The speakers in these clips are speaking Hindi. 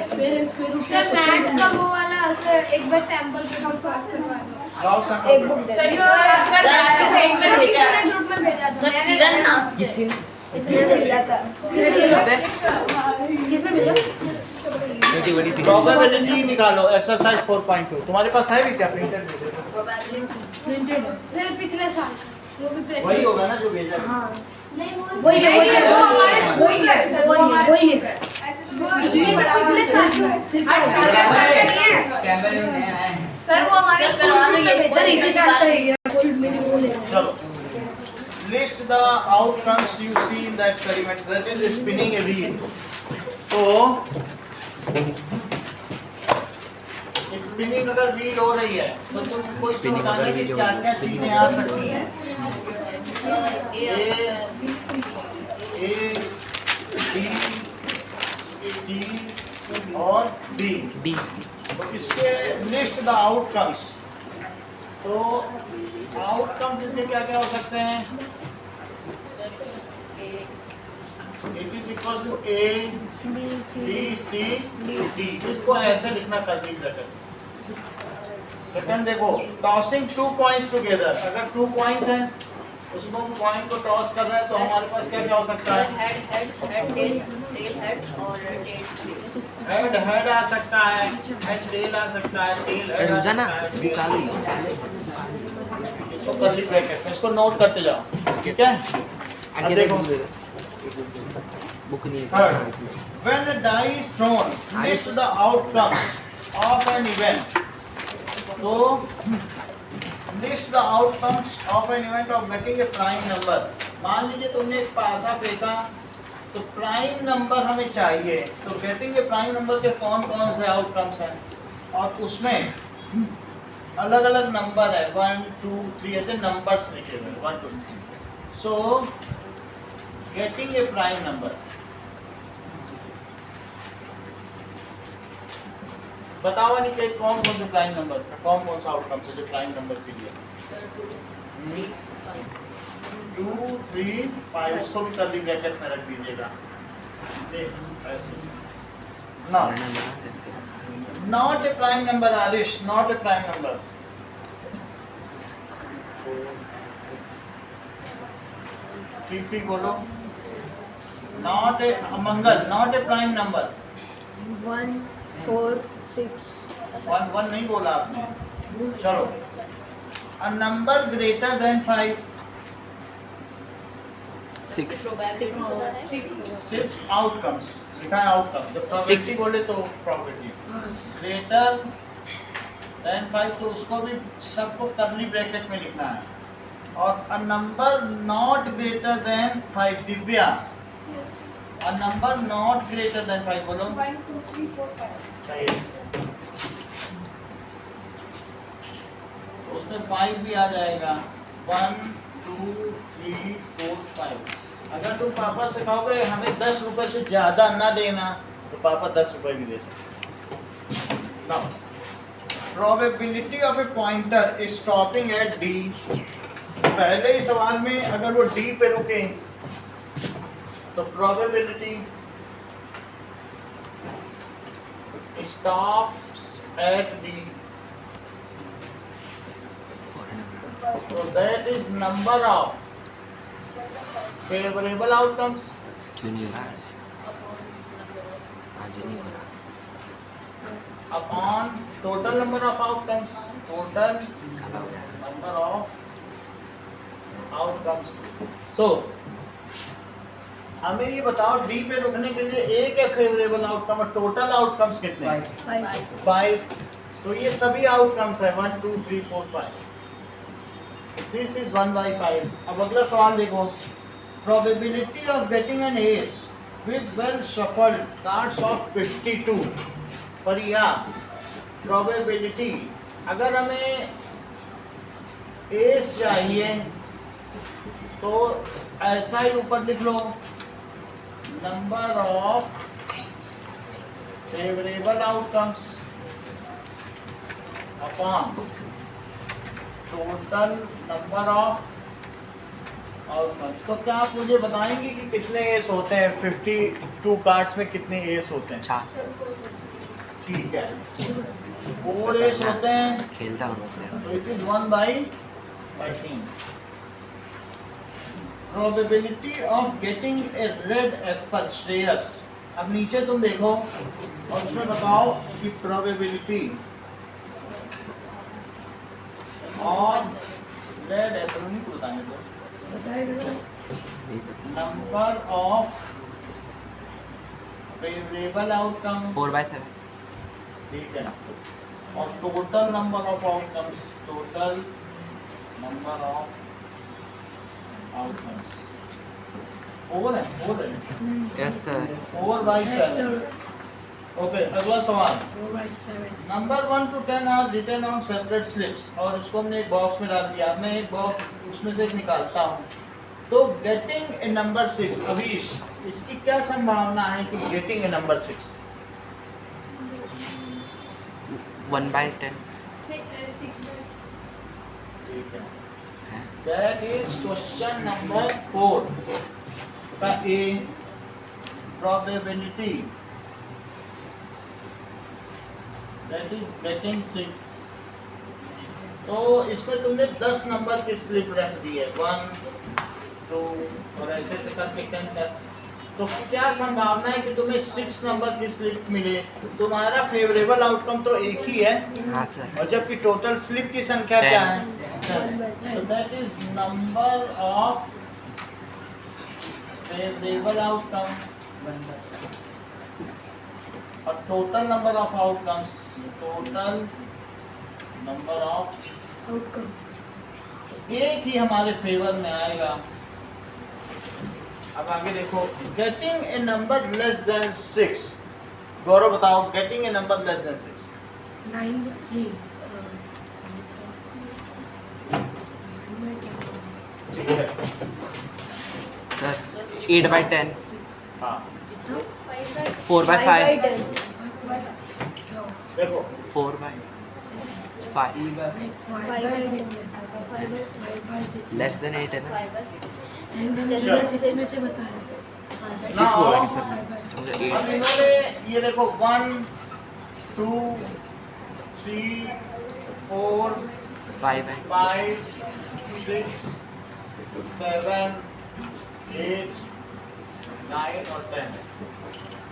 एक्सपीरियंस के रूप सर मैथ्स का वो वाला सर एक बार सैंपल पेपर पास करवा दो। एक बुक दे सर दो। जो सर आपके सेट में भेजा है ग्रुप में भेजा था सर किरण नाम से इसने भेजा था। किसने भेजा? प्रोबेबिलिटी निकालो एक्सरसाइज 4.2 तुम्हारे पास है भी क्या प्रिंटेड प्रिंटेड सर पिछले साल वो भी प्रेस वही होगा ना जो भेजा है। हाँ नहीं वो वही है, वही है, वो हमारे वही है, वही है। वो ये पिछले साल सर वो हमारे सर करवा दो ये सर इसी साल का है ये कोई मेरे वो ले चलो list the outcomes you see in the experiment that is spinning a wheel. तो स्पिनिंग अगर व्हील हो रही है तो तुमको इसको बताना कि क्या क्या चीजें आ सकती हैं। ए बी सी और डी। तो इसके लिस्ट द आउटकम्स। तो आउटकम्स इसके क्या क्या हो सकते हैं? It is equal to A B C D. इसको ऐसे लिखना कर्ली ब्रैकेट। सेकंड देखो टॉसिंग टू कॉइन्स टुगेदर। अगर टू कॉइन्स हैं उसको हम कॉइन को टॉस कर रहे हैं तो हमारे पास क्या क्या हो सकता है? हेड हेड आ सकता है, हेड टेल आ सकता है, टेल हेड आ सकता है। इसको कर्ली ब्रैकेट में इसको नोट करते जाओ, ठीक है? अब देखो Third, when a die is thrown, list the outcomes of an event. So, list the outcomes of an event of getting a prime number. मान लीजिए तुमने एक पासा फेंका तो प्राइम नंबर हमें चाहिए। तो गेटिंग ए प्राइम नंबर के कौन कौन से आउटकम्स हैं और उसमें अलग अलग नंबर है 1 2 3 ऐसे नंबर्स लिखे हुए 1 2 3। So getting a prime number बताओ नहीं कि कौन कौन से प्राइम नंबर कौन कौन सा आउटकम है जो प्राइम नंबर के लिए 2 3 5 इसको भी कर्ली ब्रैकेट में रख दीजिएगा। ऐसे not a prime number Aarish not a prime number. ठीक बोलो not a Mangal not a prime number. 1 4 6 1 नहीं बोला आपने। चलो अ नंबर ग्रेटर देन 5 6 सिर्फ आउटकम्स लिखा है आउटकम। जब प्रोबेबिलिटी बोले तो प्रोबेबिलिटी ग्रेटर देन 5 तो उसको भी सबको कर्ली ब्रैकेट में लिखना है। और a number not greater than 5 Divya a number not greater than 5 बोलो 1 2 3 4 5 सही है। तो उसमें 5 भी आ जाएगा 1 2 3 4 5। अगर तुम पापा से कहोगे हमें 10 रुपए से ज़्यादा ना देना तो पापा 10 रुपए भी दे सकते। Now probability of A pointer is stopping eight D. पहले ही सवाल में अगर वो डी पे रुके तो probability stops at D. So that is number of favorable outcomes क्यों नहीं हो रहा आज नहीं हो रहा upon total number of outcomes. Total काला हो गया number of outcomes. So हमें ये बताओ डी पे रुकने के लिए एक है फेवरेबल आउटकम और टोटल आउटकम्स कितने हैं? 5। तो ये सभी आउटकम्स है 1 2 3 4 5। This is 1/5। अब अगला सवाल देखो probability of getting an S with well shuffled cards of 52 पर या प्रोबेबिलिटी अगर हमें एस चाहिए तो ऐसा ही ऊपर लिख लो number of favorable outcomes upon total number of outcomes। तो क्या आप मुझे बताएंगे कि कितने एस होते हैं 52 कार्ड्स में कितने एस होते हैं? 4 ठीक है, 4 एस होते हैं, खेलता हूँ उससे। तो it is 1/13। Probability of getting A red Apple, Shreyas. अब नीचे तुम देखो और उसमें बताओ कि प्रोबेबिलिटी ऑफ रेड एप्पल, नहीं बताने दो, बताएगा नंबर ऑफ फेवरेबल आउटकम, 4/7। ठीक है, और total number of outcomes, total number of outcomes 4 है, 4 है, यस सर। 4/7। ओके, अगला सवाल। 4/7 number 1 to 10 are written on separate slips, और इसको हमने एक बॉक्स में डाल दिया। मैं एक बॉक्स उसमें से एक निकालता हूँ। तो गेटिंग ए नंबर 6, अवीश, इसकी क्या संभावना है कि गेटिंग ए नंबर 6? 1/10। 6 ठीक है, दैट इज क्वेश्चन नंबर 4 का ए प्रोबेबिलिटी, दैट इज गेटिंग 6। तो इसमें तुमने 10 नंबर की स्लिप रख दी है, 1 2 और ऐसे ऐसे करके 10 तक। तो क्या संभावना है कि तुम्हें 6 नंबर की स्लिप मिले? तुम्हारा फेवरेबल आउटकम तो एक ही है, हाँ सर। और जबकि टोटल स्लिप की संख्या 10 क्या है? 10। So that is number of favorable outcomes और total number of outcomes, total number of outcome एक ही हमारे फेवर में आएगा। अब आगे देखो, getting a number less than 6। गौरव बताओ, getting a number less than 6। 9 ठीक है, सर 8/10। हाँ 4/5। देखो, 4/5। 5/6 लेस देन 8 है ना? चलो। 6 में से बताया 6 बोला कि सर? अब मुझे 8। इन्होंने ये देखो 1 2 3 4 5 है। 5 6 7 8 9 और 10।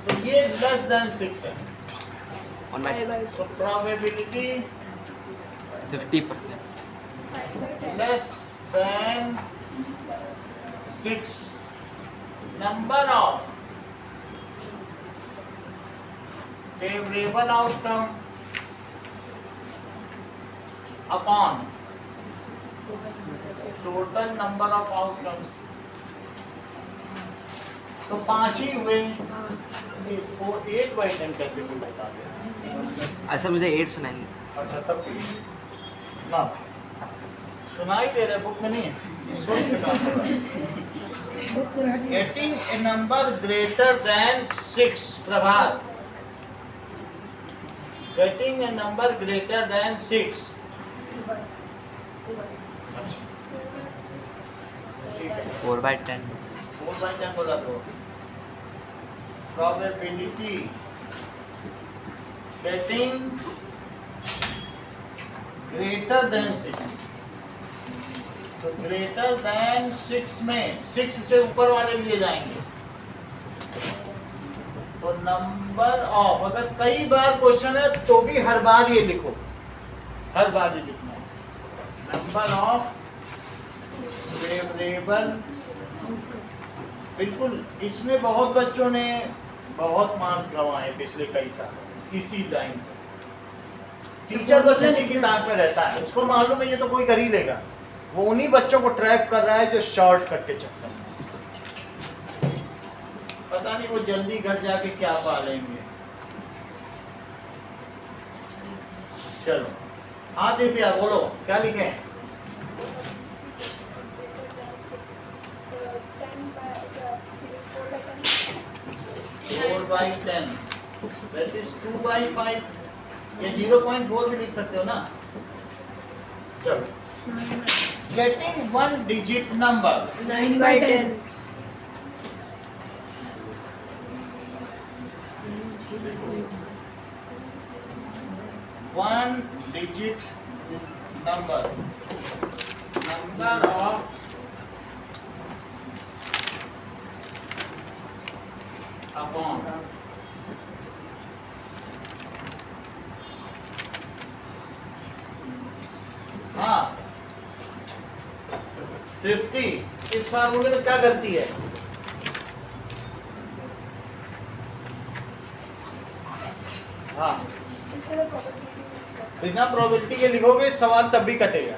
तो ये लेस देन 6 है। 1/10। So probability 50%। less than 6, number of favorable outcome upon total number of outcomes। तो 5 ही हुए, 8/10 कैसे कोई बता दे? अच्छा मुझे 8 सुनाइए। अच्छा तब ना सुनाई दे रहे, बुक में नहीं है, सोच के काम कर रहा है। Getting a number greater than 6, Prabhat. Getting a number greater than 6। ठीक है, 4/10। 4/10 बोला तो probability getting greater than 6। तो ग्रेटर देन 6 में 6 से ऊपर वाले लिए जाएंगे। तो नंबर ऑफ, अगर कई बार क्वेश्चन है तो भी हर बार ये लिखो, हर बार ये लिखना है। नंबर ऑफ फेवरेबल, बिल्कुल इसमें बहुत बच्चों ने बहुत मार्क्स गंवाए पिछले कई साल इसी लाइन पे। टीचर बस इसी किताब में रहता है, उसको मालूम है ये तो कोई कर ही लेगा। वो उन्हीं बच्चों को ट्रैप कर रहा है जो शॉर्टकट के चक्कर में, पता नहीं वो जल्दी घर जाके क्या पा लेंगे। चलो हाँ दिव्या बोलो, क्या लिखे? 4/10 that is 2/5। ये 0.4 भी लिख सकते हो ना। चलो, getting 1 digit number 9/10 9 one digit number of upon हाँ तृप्ति इस फार्मूले में क्या करती है? हाँ बिना प्रोबेबिलिटी के लिखोगे सवाल तब भी कटेगा।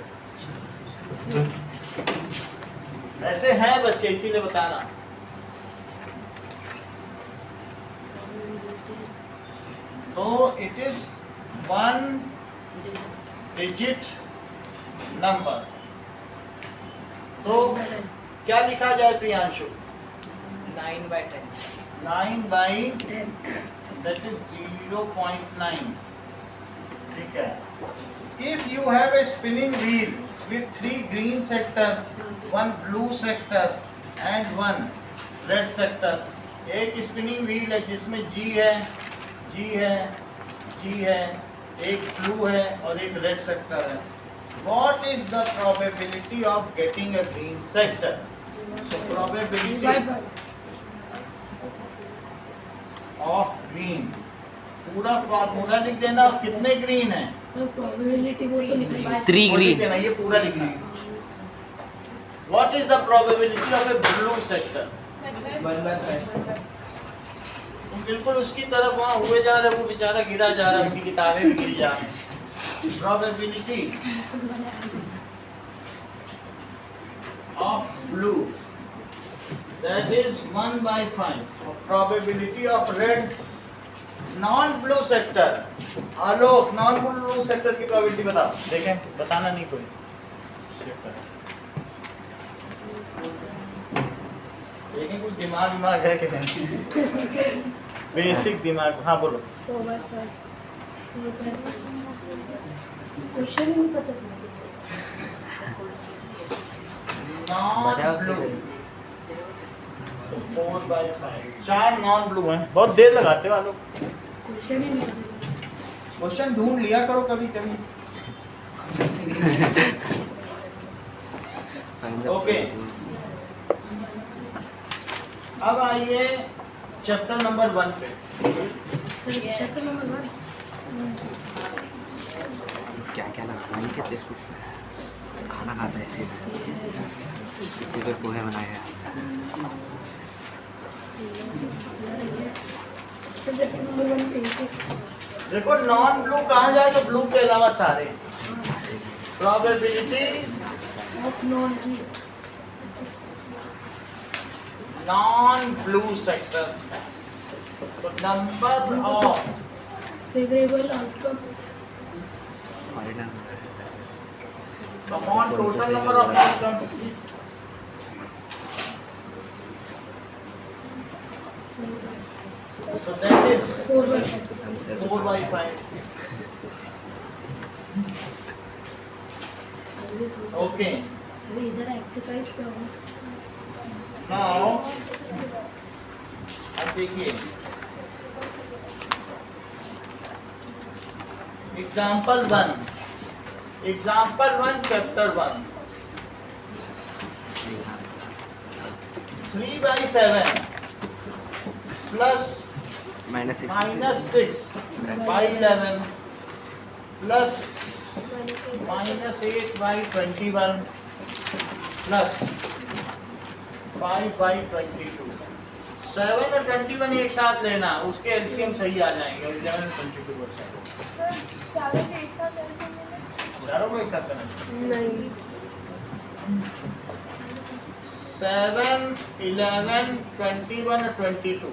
ऐसे हैं बच्चे इसीलिए बता रहा। तो it is one digit number. तो क्या लिखा जाए प्रियांशु? 9/10. 9/10 that is 0.9. ठीक है। If you have a spinning wheel with 3 green sector, 1 blue sector and 1 red sector, एक स्पिनिंग व्हील है जिसमें G है, एक ब्लू है और एक रेड सेक्टर है। What is the probability of getting a green sector? So probability of green, पूरा फार्मूला लिख देना। कितने ग्रीन है? तो प्रोबेबिलिटी वो तो लिखा है 3 green. देना, ये पूरा लिखना है। What is the probability of a blue sector? 1/5. तुम बिल्कुल उसकी तरफ वहाँ हुए जा रहे, वो बेचारा गिरा जा रहा है, उसकी किताबें भी गिरी जा रही हैं। Probability of blue, that is 1/5. Probability of red, non-blue sector. Alok, non-blue sector की probability बताओ। देखें, बताना नहीं कोई। देखें कुछ दिमाग है कि नहीं? बेसिक दिमाग। हाँ बोलो। 4/5. क्वेश्चन ही नहीं पता non-blue 4/5। 4 non-blue हैं। बहुत देर लगाते हो आलोक। क्वेश्चन ही नहीं पता क्वेश्चन ढूंढ लिया करो कभी कभी। ओके, अब आइए चैप्टर नंबर 1 पे। चैप्टर नंबर 1 क्या क्या लगता है कहते हैं खाना खाता है इसी पे पोहे बनाया है। चैप्टर नंबर 1 से देखो नॉन ब्लू कहाँ जाए तो ब्लू के अलावा सारे। Probability of non blue sector, तो number of favourable outcome upon total number of outcomes. So that is 4/5. Okay. अभी इधर एक्सरसाइज पे हो। Now, अब देखिए example 1 chapter 1 3/7 plus -6 -6/11 plus -8/21 plus 5/22। 7 और 21 एक साथ लेना, उसके एलसीएम सही आ जाएंगे। 11 और 22 बचा है। चारों को एक साथ करना। नहीं 7, 11, 21 और 22।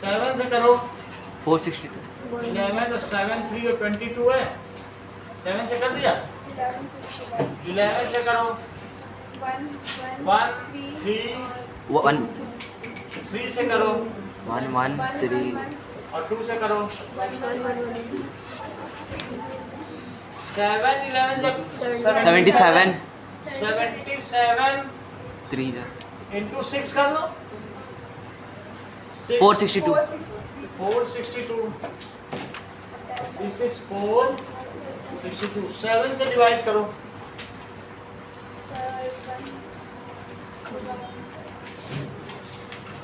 7 से करो 462. 11 और 7 3 और 22 है। 7 से कर दिया। 11 से करो 1 3 1 3 से करो 1 1 3 और 2 से करो 7 11 जब 77 77 3 जा into 6 कर लो 462 462 दिस इज 462 7 से डिवाइड करो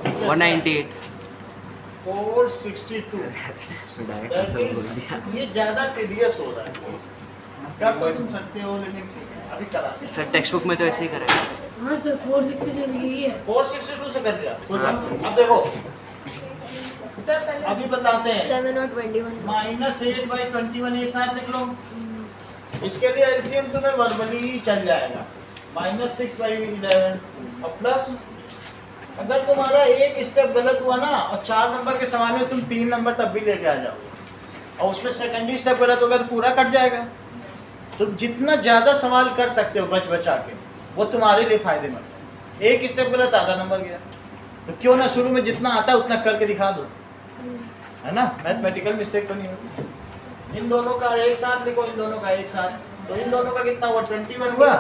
198 462 डायरेक्ट That आंसर is, बोल दिया ये ज्यादा टीडियस हो रहा है कर तो तुम सकते हो लेकिन अभी करा सर टेक्स्ट बुक में तो ऐसे ही करा है हाँ सर 460 यही है 462 से कर दिया कोई हाँ। बात नहीं। अब देखो अभी बताते हैं 7 और 21 -8/21 एक साथ लिख लो इसके लिए एलसीएम तुम्हें वर्बली ही चल जाएगा -6/11 और प्लस अगर तुम्हारा एक स्टेप गलत हुआ ना और 4 नंबर के सवाल में तुम 3 नंबर तब भी लेके आ जाओगे और उसमें सेकेंडरी स्टेप गलत होगा तो पूरा कट जाएगा। तुम जितना ज़्यादा सवाल कर सकते हो बच बचा के वो तुम्हारे लिए फायदेमंद है। एक स्टेप गलत आधा नंबर गया तो क्यों ना शुरू में जितना आता है उतना करके दिखा दो, है ना। मैथमेटिकल मिस्टेक तो नहीं होगी। इन दोनों का एक साथ लिखो, इन दोनों का एक साथ, तो इन दोनों का कितना हुआ 21 हुआ।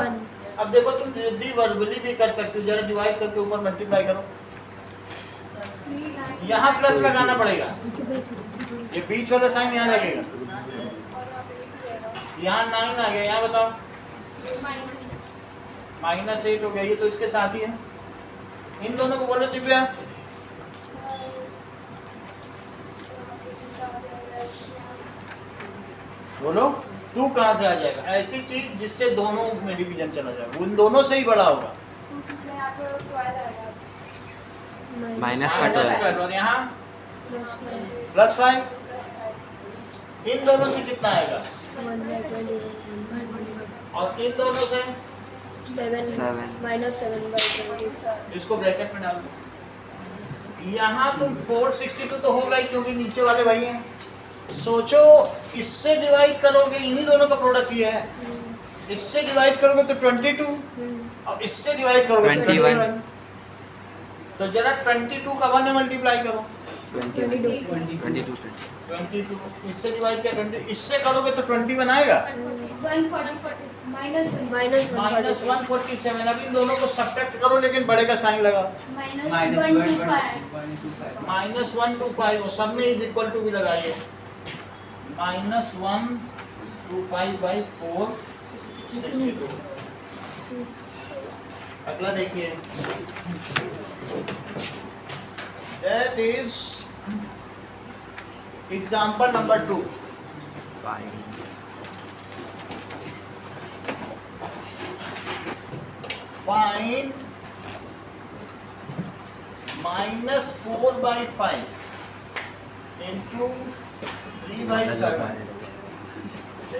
अब देखो तुम रिद्धि वर्बली भी कर सकते हो, जरा डिवाइड करके ऊपर मल्टीप्लाई करो। यहाँ प्लस लगाना पड़ेगा, ये बीच वाला साइन यहाँ लगेगा। यहाँ 9 आ गया, यहाँ बताओ -8 हो गया, ये तो इसके साथ ही है। इन दोनों को बोलो दिव्या। बोलो 2 कहाँ से आ जाएगा? ऐसी चीज जिससे दोनों में डिवीजन चला जाएगा, उन दोनों से ही बड़ा होगा। -12 और यहाँ +5। इन दोनों से कितना आएगा? और इन दोनों से 7 -7/20 इसको ब्रैकेट में डाल दो। यहाँ तुम 462 तो होगा ही क्योंकि नीचे वाले भाई हैं। सोचो इससे डिवाइड करोगे, इन्हीं दोनों का प्रोडक्ट ये है। इससे डिवाइड करोगे तो 22 और इससे डिवाइड करोगे तो 21। तो जरा 22 का 1 मल्टीप्लाई करो 22 इससे डिवाइड किया 20, इससे करोगे तो 21 आएगा -147। अब इन दोनों को सब्ट्रैक्ट करो लेकिन बड़े का साइन लगाओ -125 और सब में इज इक्वल टू भी लगाइए। -125/462। अगला देखिए, that is example number 2। Find -4/5 into 3/7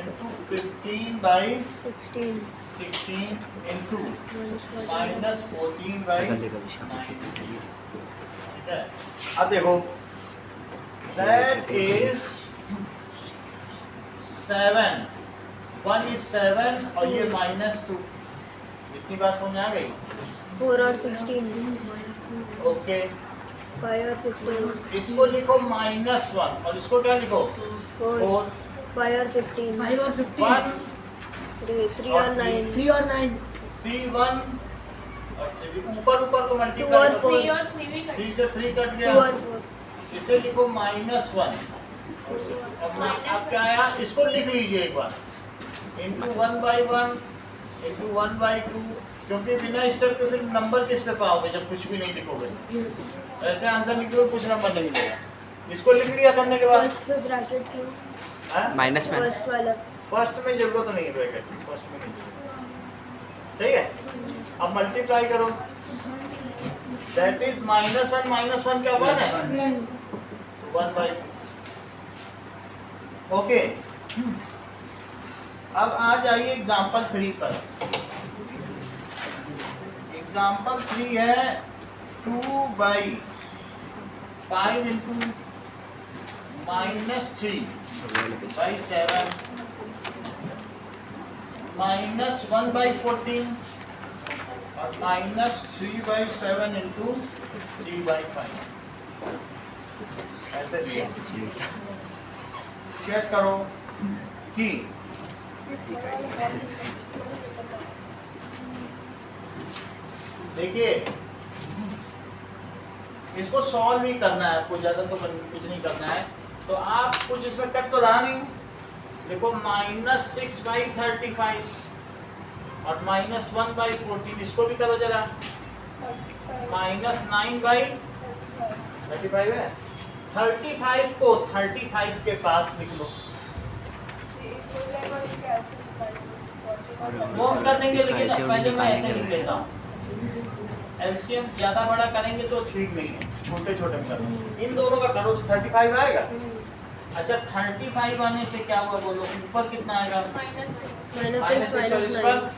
into 15/16 into -14/9। ठीक है, अब देखो that is 7, 1 is 7 और ये -2। इतनी बात समझ आ गई? 4 और 16 ओके, 5 और 15 इसको लिखो -1 और इसको क्या लिखो 4। 5 और 15 5 और 15 3 और 9 3 और 9 3 1 ऊपर ऊपर को 2 मल्टीप्लाई और करो। 4 3 से 3 कट 2 गया, और 4 इसे लिखो -1 और अब क्या आया इसको लिख लीजिए एक बार into 1/1 into 1/2, क्योंकि बिना स्टेप के फिर नंबर किस पे पाओगे जब कुछ भी नहीं लिखोगे। ऐसे आंसर लिखोगे कुछ नंबर नहीं मिलेगा। इसको लिख लिया करने के बाद फर्स्ट पे ब्रैकेट क्यों? माइनस में फर्स्ट वाला फर्स्ट में जरूरत नहीं है ब्रैकेट की, फर्स्ट में नहीं जरूरत। सही है, अब मल्टीप्लाई करो, दैट इज -1 क्या 1 है 1/2। ओके, अब आ जाइए एग्जाम्पल 3 पर। एग्जाम्पल 3 है 2/5 into -3/7 -1/14 और -3/7 into 3/5। ऐसे दिया, चेक करो कि देखिए इसको सॉल्व ही करना है आपको, ज्यादा तो कुछ नहीं करना है। तो आप कुछ इसमें कट तो रहा नहीं, देखो -6/35 और -1/14, इसको भी करो जरा। -9/35 है। 35 को 35 के पास लिख लो। वो हम कर देंगे, इसका लेकिन ऐसे पहले मैं ऐसे निकालने लिख के लेता हूँ। एलसीएम ज्यादा बड़ा करेंगे तो ठीक नहीं है, छोटे छोटे में करो। इन दोनों का करो तो 35 आएगा। अच्छा 35 आने से क्या हुआ बोलो, ऊपर कितना आएगा? -6 और इस पर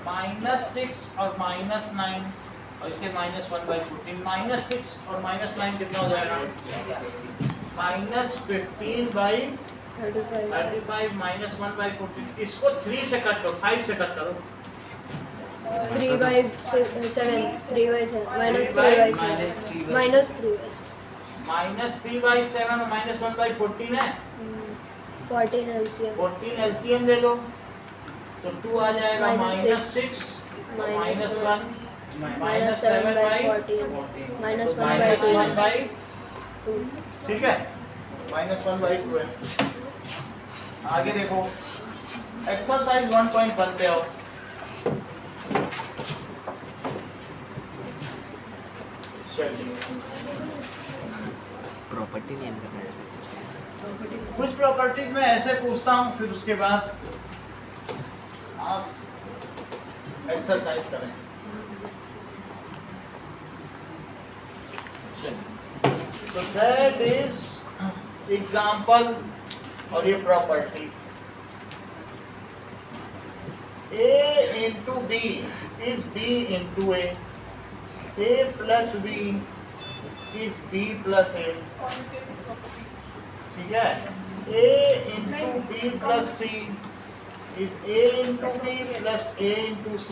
-9 -6 और -9 और इसे -1/14। -6 और -9 कितना हो जाएगा? -15/35 -1/14। इसको 3 से कट करो, 5 से कट करो। 3/7 -3/7 -3/7 और -1/14 है। 14 LCM 14 एलसीएम ले लो तो 2 आ जाएगा। -6 -1 -7/14 -1/2 ठीक है, -1/2 है। आगे देखो एक्सरसाइज 1.1 पे आओ। चलिए प्रॉपर्टी नेम करना है इसमें कुछ प्रॉपर्टीज में ऐसे पूछता हूँ, फिर उसके बाद आप एक्सरसाइज करें। तो दैट इज एग्जाम्पल और ये property. A into B is B into A plus B is B plus A। ठीक है, A into B plus C is A into B plus A into C।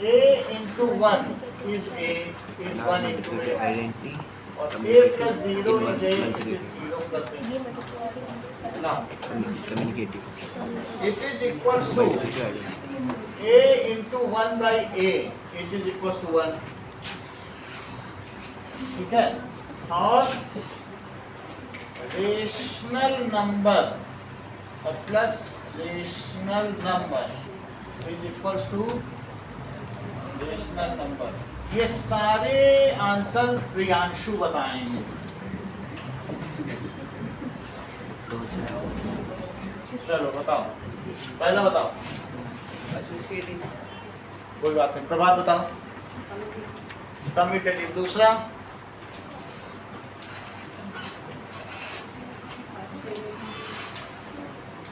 A into 1 is A is 1 into A identity और A plus 0 is A which is 0 plus A। Now communicative it is equals to A into 1/A, it is equals to 1। ठीक है, और रेशनल नंबर और plus rational number is equals to rational number. ये सारे आंसर प्रियांशु बताएंगे। सोच रहा हूँ चलो बताओ, पहला बताओ। कोई बात नहीं, प्रभात बताओ। कम्यूटेटिव। दूसरा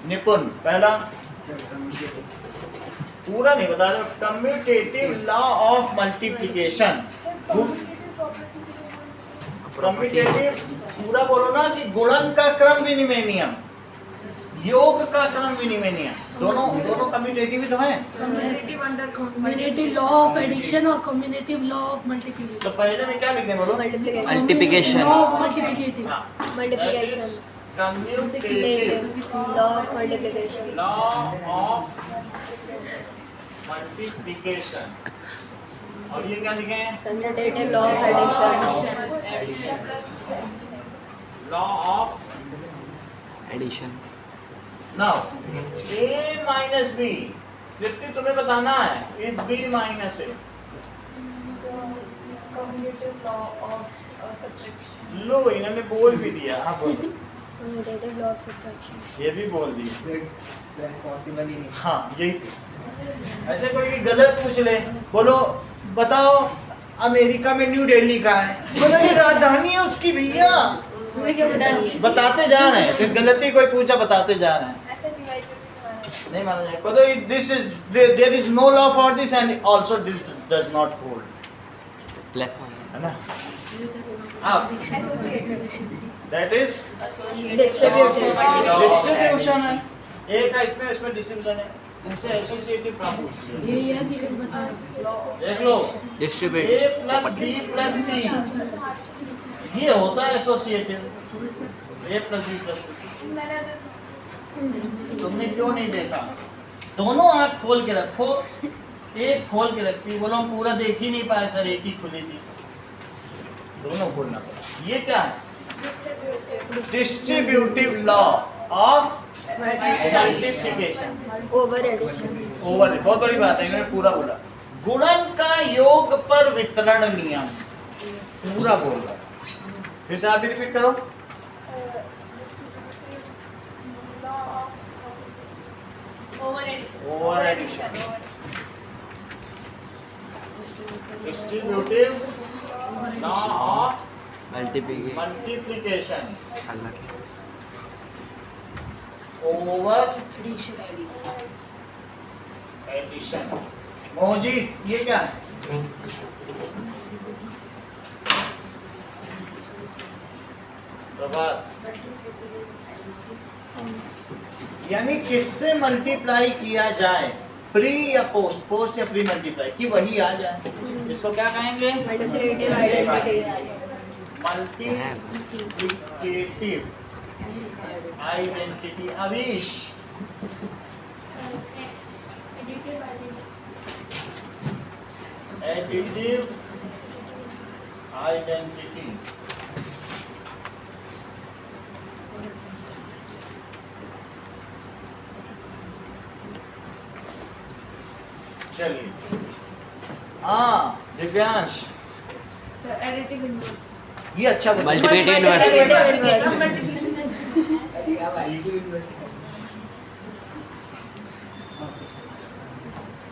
निपुण। पहला पूरा नहीं बता रहे, commutative law of multiplication. Commutative पूरा बोलो ना कि गुणन का क्रम विनिमय नियम, योग का क्रम विनिमय नियम, दोनों कम्यूटेटिव ही तो हैं। कम्युनिटिव लॉ ऑफ एडिशन और कम्युनिटिव लॉ ऑफ मल्टीप्लिकेशन। तो पहले में क्या लिखते हैं बोलो? Multiplication law of multiplicative. Multiplication commutative law of multiplication law of multiplication. और ये क्या लिखे हैं? Commutative law of addition law of addition. Now A minus B, व्यक्ति तुम्हें बताना है, is B minus A। Commutative law of subtraction. लो इन्होंने बोल भी दिया। हाँ बोलो। कम्यूटेटिव लॉ ऑफ सब्ट्रैक्शन ये भी बोल दिया। पॉसिबल ही नहीं। हाँ यही। ऐसे कोई भी गलत पूछ ले, बोलो बताओ अमेरिका में न्यू दिल्ली का है, बोलो ये राजधानी है उसकी भैया। बताते जा रहे हैं, तो गलती कोई पूछा बताते जा रहे हैं, ऐसे डिवाइड नहीं माना जाएगा। पता है this is there is no law for this and also this does not hold, platform है ना। अब दैट इज डिस्ट्रीब्यूशन है। एक है इसमें डिस्ट्रीब्यूशन है, इनसे एसोसिएटिव प्रॉपर्टी ये कि बता देख लो। Distribute A plus B plus C ये होता है associative. A plus B plus C। तुमने क्यों नहीं देखा? दोनों आँख खोल के रखो, एक खोल के रखती, बोलो हम पूरा देख ही नहीं पाए सर, एक ही खुली थी। दोनों खोलना पड़ा। ये क्या है? Distributive law of multiplication. Over addition. Over, बहुत बड़ी बात है, इन्होंने पूरा बोला। गुणन का योग पर वितरण नियम, पूरा बोल रहा। फिर से आप भी रिपीट करो। Over addition, distributive law of multiplication, over addition. Mohjit, ये क्या है? प्रभात, यानी किससे मल्टीप्लाई किया जाए, प्री या पोस्ट, पोस्ट या प्री मल्टीप्लाई, कि वही आ जाए, इसको क्या कहेंगे? Multiplicative identity. Multiplicative identity. Avish, additive identity. चलिए, हाँ दिव्यांश, ये अच्छा बताया। Multiplicative inverse.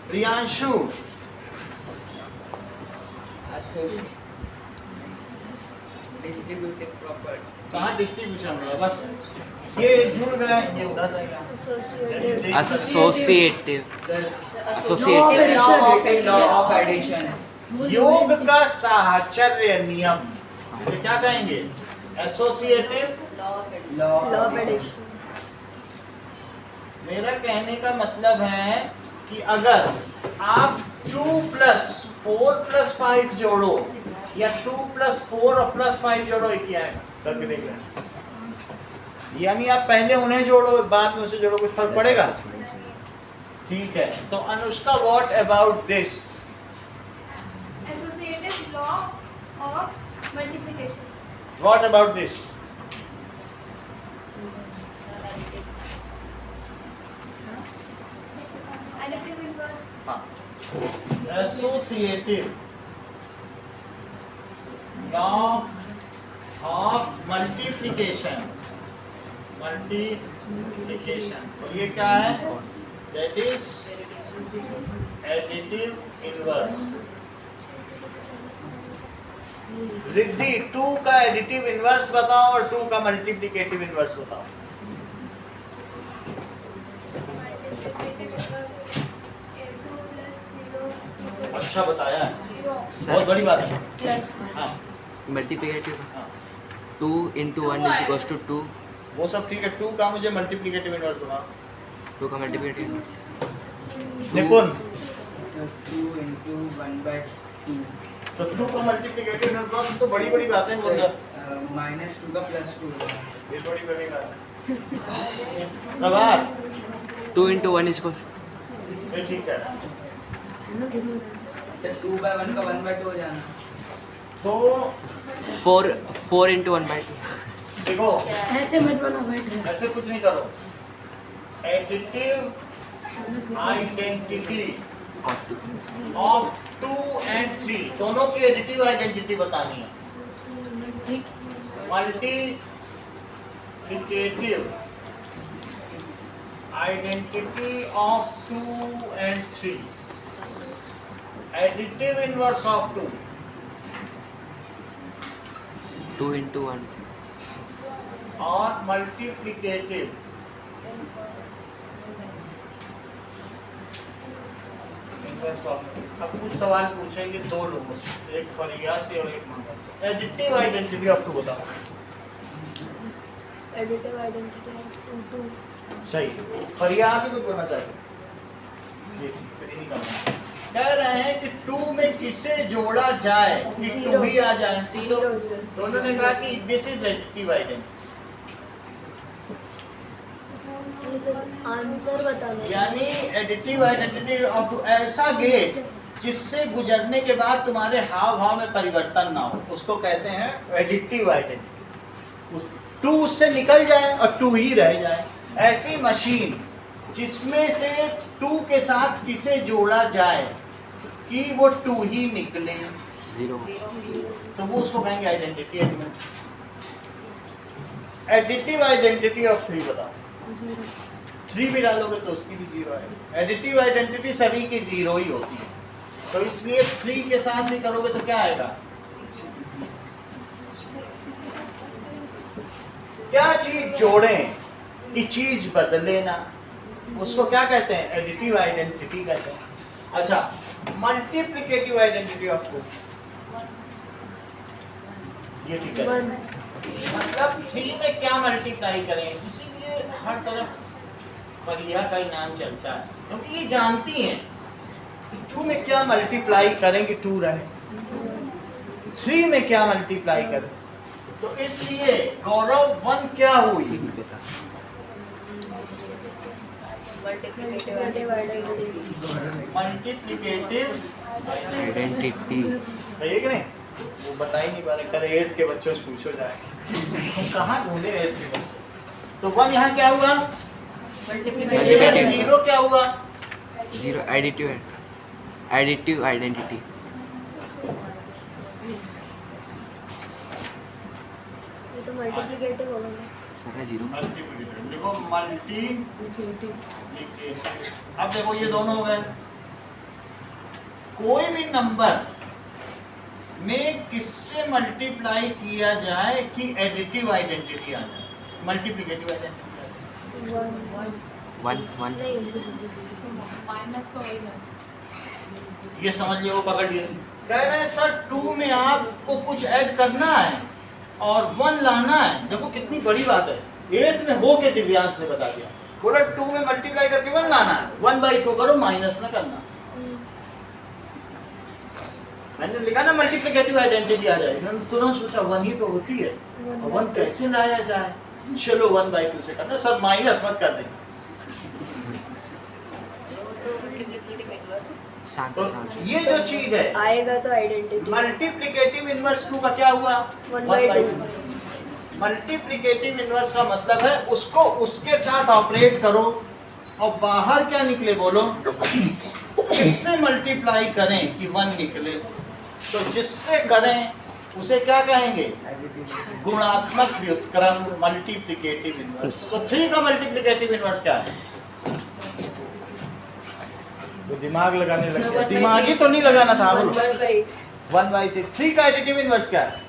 Priyanshu, distributive property. कहाँ डिस्ट्रीब्यूशन होगा, बस ये जुड़ गया, ये उधर रहेगा। Associative sir associative law of addition है। योग का साहचर्य नियम, इसे क्या कहेंगे? Associative law law of addition. मेरा कहने का मतलब है कि अगर आप 2 + 4 + 5 जोड़ो या 2 + 4 और +5 जोड़ो, एक ही आएगा, करके देख लें। यानी आप पहले उन्हें जोड़ो, बाद में उसे जोड़ो, कुछ फर्क पड़ेगा? ठीक है, तो Anushka, what about this? Associative law of multiplication. What about this? Additive inverse. Associative law of multiplication, multiplication, और ये क्या है? That is additive inverse. Riddhi, 2 का एडिटिव इनवर्स बताओ और 2 का मल्टीप्लिकेटिव इनवर्स बताओ। Multiplicative inverse. 2 + 0 equals अच्छा बताया है, 0. बहुत बड़ी बात है। प्लस हाँ, मल्टीप्लिकेटिव हाँ, 2 × 1 = 2। वो सब ठीक है। 2 का मुझे मल्टीप्लिकेटिव इनवर्स बताओ। 2 का मल्टीप्लिकेटिव इनवर्स निपुण, सर 2 × 1/2 तो 2 का मल्टीप्लिकेटिव इनवर्स बताओ। तो बड़ी बड़ी बातें बोल रहे हो। -2 का +2 ये बड़ी बड़ी बात है। प्रभात, 2 × 1 = ये ठीक है। सर 2/1 का 1/2 हो जाना। तो 4 × 1/2। देखो, ऐसे मत बना बैठे। ऐसे कुछ नहीं करो। एडिटिव आइडेंटिटी ऑफ 2 and 3, दोनों की एडिटिव आइडेंटिटी बतानी है। ठीक। Multiplicative identity of 2 and 3, additive inverse of 2, 2 × 1 और मल्टीप्लिकेटिव इनवर्स ऑफ 2। अब कुछ सवाल पूछेंगे 2 लोगों से, एक फरिया से और एक मंगल से। एडिटिव आइडेंटिटी ऑफ 2 बताओ। एडिटिव आइडेंटिटी ऑफ 2 सही। फरिया, आप ही कुछ बोलना चाहते हैं? ये फिर नहीं करना। कह रहे हैं कि 2 में किसे जोड़ा जाए कि 2 ही आ जाए। 0 तो उन्होंने कहा कि this is additive identity, answer बताना। यानी एडिटिव आइडेंटिटी ऑफ 2, ऐसा गेट जिससे गुजरने के बाद तुम्हारे हाव भाव में परिवर्तन ना हो, उसको कहते हैं एडिटिव आइडेंटिटी। उस 2 उससे निकल जाए और 2 ही रह जाए। ऐसी मशीन जिसमें से 2 के साथ किसे जोड़ा जाए कि वो 2 ही निकले, 0 तो वो उसको कहेंगे identity element. Additive identity of 3 बताओ। 3 भी डालोगे तो उसकी भी 0 है। एडिटिव आइडेंटिटी सभी की 0 ही होती है, तो इसलिए 3 के साथ भी करोगे तो क्या आएगा? क्या चीज जोड़ें कि चीज बदले ना, उसको क्या कहते हैं? एडिटिव आइडेंटिटी कहते हैं। अच्छा, मल्टीप्लिकेटिव आइडेंटिटी ऑफ 2, ये ठीक है। मतलब 3 में क्या मल्टीप्लाई करें, इसीलिए हर तरफ फरिया का ही नाम चलता है, क्योंकि ये जानती हैं कि 2 में क्या मल्टीप्लाई करें कि 2 रहे, 3 में क्या मल्टीप्लाई करें। तो इसलिए गौरव 1 क्या हुई? Multiplicative identity. सही है कि नहीं? वो बता ही नहीं पा रहे, कल 8 के बच्चों से पूछो जाए तुम कहाँ ढूंढे 8 के बच्चे। तो 1 यहाँ क्या हुआ? Multiplicative. 0 क्या हुआ? 0 एडिटिव आइडेंटिटी। ये तो मल्टीप्लिकेटिव होगा ना। सर 0 मल्टीप्लिकेटिव देखो, अब देखो ये दोनों हो गए। कोई भी नंबर में किससे मल्टीप्लाई किया जाए कि एडिटिव आइडेंटिटी आ जाए, मल्टीप्लिकेटिव आइडेंटिटी आ जाए। 1 ये समझ लियो, वो पकड़ लिए। कह रहे हैं सर 2 में आपको कुछ ऐड करना है और 1 लाना है। देखो कितनी बड़ी बात है, 8 में हो के दिव्यांश ने बता दिया। बोला 2 में मल्टीप्लाई करके 1 लाना है, 1/2 करो, माइनस ना करना। मैंने लिखा ना मल्टीप्लिकेटिव आइडेंटिटी आ जाए, मैंने तुरंत सोचा 1 ही तो होती है, और 1 कैसे लाया जाए? चलो 1/2 से करना, सर माइनस मत कर देंगे। शांत तो शांत। ये जो चीज है आएगा तो आइडेंटिटी मल्टीप्लिकेटिव इनवर्स 2 का क्या हुआ? 1/2। मल्टीप्लिकेटिव इनवर्स का मतलब है उसको उसके साथ ऑपरेट करो और बाहर क्या निकले बोलो, किससे मल्टीप्लाई करें कि 1 निकले। तो जिससे करें उसे क्या कहेंगे? गुणात्मक व्युत्क्रम, मल्टीप्लिकेटिव इनवर्स। तो 3 का मल्टीप्लिकेटिव इनवर्स क्या है? तो दिमाग लगाने लग गया, दिमाग ही तो नहीं लगाना था। बोलो 1/3। 3 का एडिटिव इनवर्स क्या है?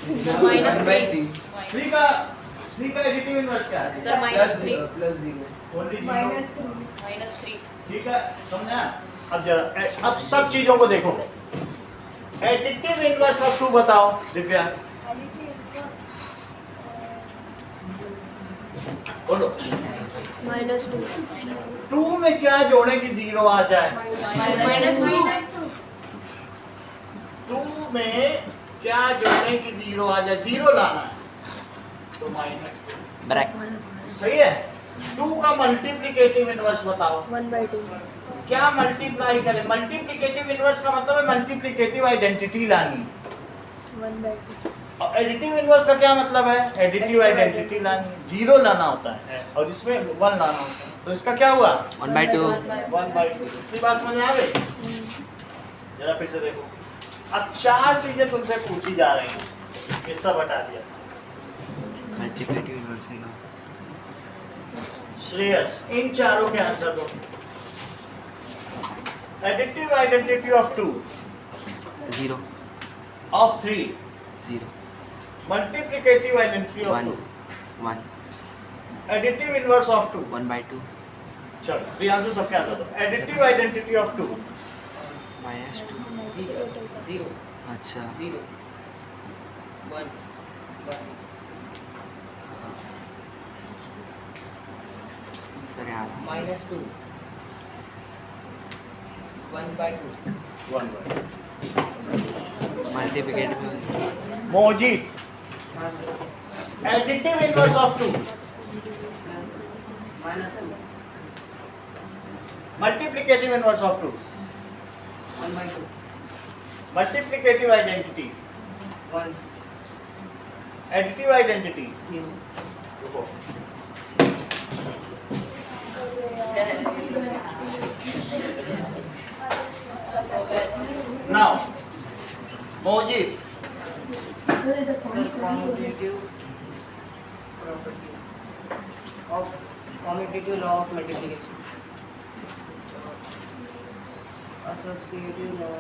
-3 3 का एडिटिव इनवर्स क्या है? Plus 0 Only zero। -3 ठीक है, समझा? अब जरा अब सब चीजों को देखो। एडिटिव इनवर्स ऑफ 2 बताओ दिव्या, बोलो। -2 2 में क्या जोड़े कि 0 आ जाए? -2 में क्या जोड़े कि 0 आ जाए? 0 लाना है तो -2। ब्रैक। सही है। 2 का मल्टीप्लिकेटिव इनवर्स बताओ। 1/2 क्या मल्टीप्लाई करें? मल्टीप्लिकेटिव इनवर्स का मतलब है मल्टीप्लिकेटिव आइडेंटिटी लानी, 1/2 और एडिटिव इनवर्स का क्या मतलब है? एडिटिव आइडेंटिटी लानी। 0 लाना होता है और इसमें 1 लाना होता है। तो इसका क्या हुआ? 1/2 1/2। इसकी बात समझ में आ गई? जरा फिर से देखो। अब 4 चीजें तुमसे पूछी जा रही हैं, ये सब हटा दिया। मल्टीप्लिकेटिव इनवर्स में श्रेयस, इन चारों के आंसर दो। Additive identity of 2, 0 of 3, 0 multiplicative identity of 2, 1 additive inverse of 2। 1/2 चलो प्रियांशु सबके आंसर दो। एडिटिव आइडेंटिटी ऑफ 2, -2 0 अच्छा 0 1 सर यार -2 1/2 1/2। Multiplicative Mojit, additive inverse of 2, -2 multiplicative inverse of 2, 1/2 multiplicative identity, 1 additive identity now Mojib Sir, commutative property of commutative law of multiplication. Associative law.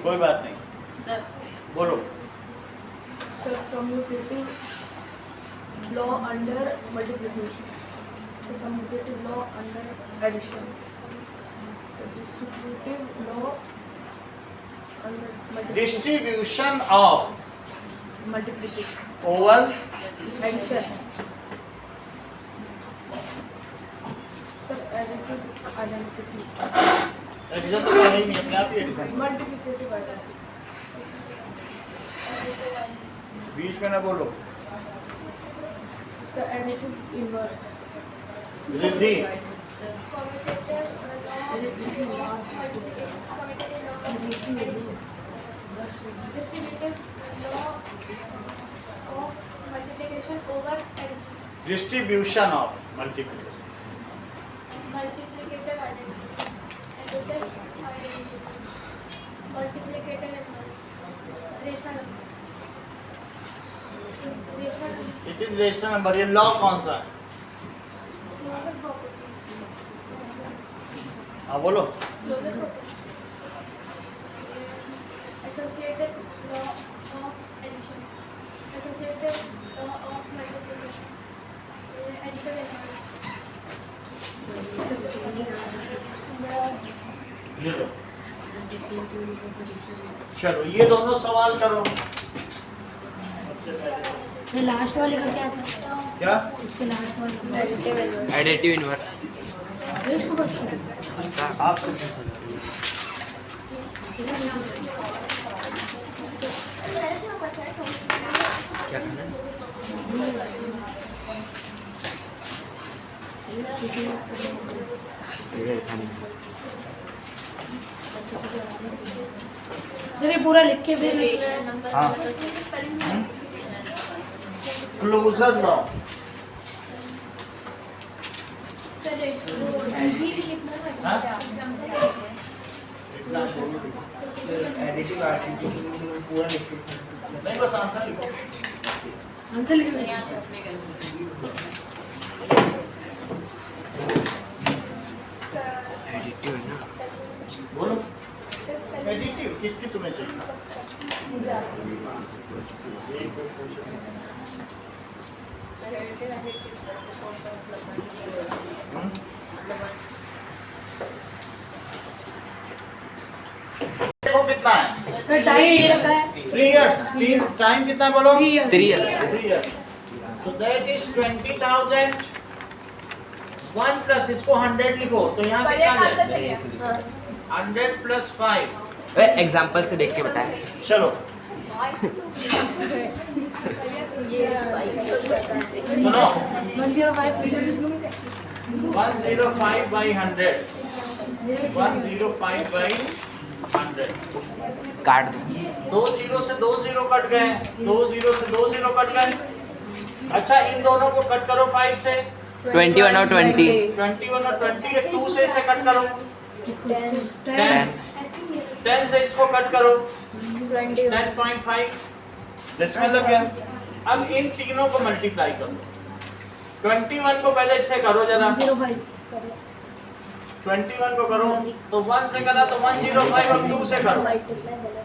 कोई बात नहीं Sir, बोलो So commutative law under multiplication. So commutative law under addition. So distributive law under distribution of multiplication. Over Addition. So additive identity. Addition तो है ही नहीं अपने आप ही एडिशन Multiplicative identity. बीच में ना बोलो So additive inverse. Riddhi Distributive law of multiplication over addition. Distribution of multiplication Multiplicative identity. Additive identity. Multiplicative inverse. Rational numbers. Rational numbers. It is rational number ये लॉ कौन सा है Closure property. हाँ बोलो Closure property. Associated law of addition. Associated law of multiplication. Additive inverse. ये लो चलो ये दोनों सवाल करो ये लास्ट वाले का क्या था? क्या इसके लास्ट वाले का एडिटिव इनवर्स एडिटिव इनवर्स इसको बस आप क्या करना है? ये ऐसा नहीं है। सर ये पूरा लिख के फिर हाँ क्लोजर लॉ चलिए हाँ? additive identity पूरा लिखो. नहीं बस आंसर लिखो आंसर लिख दें। एडिटिव है ना बोलो एडिटिव किसकी तुम्हें चाहिए एक दो क्वेश्चन देखो कितना है सर टाइम ये रखा है 3 इयर्स टाइम कितना है बोलो 3 years 3 years 3 years so that is 20,000 1 plus इसको 100 लिखो तो यहाँ बढ़िया कितना आंसर है सही है 100 प्लस 5 एग्जांपल से देख के बताएं चलो सुनो 105 by 100 105 by 100 काट दो 2 जीरो से 2 जीरो कट गए 2 जीरो से 2 जीरो कट गए अच्छा इन दोनों को कट करो 5 से 21 और 20 21 और 20 के 2 से इसे कट करो 10 10 से इसको कट करो 10.5 डेसिमल लग गया अब इन तीनों को मल्टीप्लाई करो 21 को पहले इससे करो जरा 105 21 को करो तो 1 से करा तो 105 और 2 से करो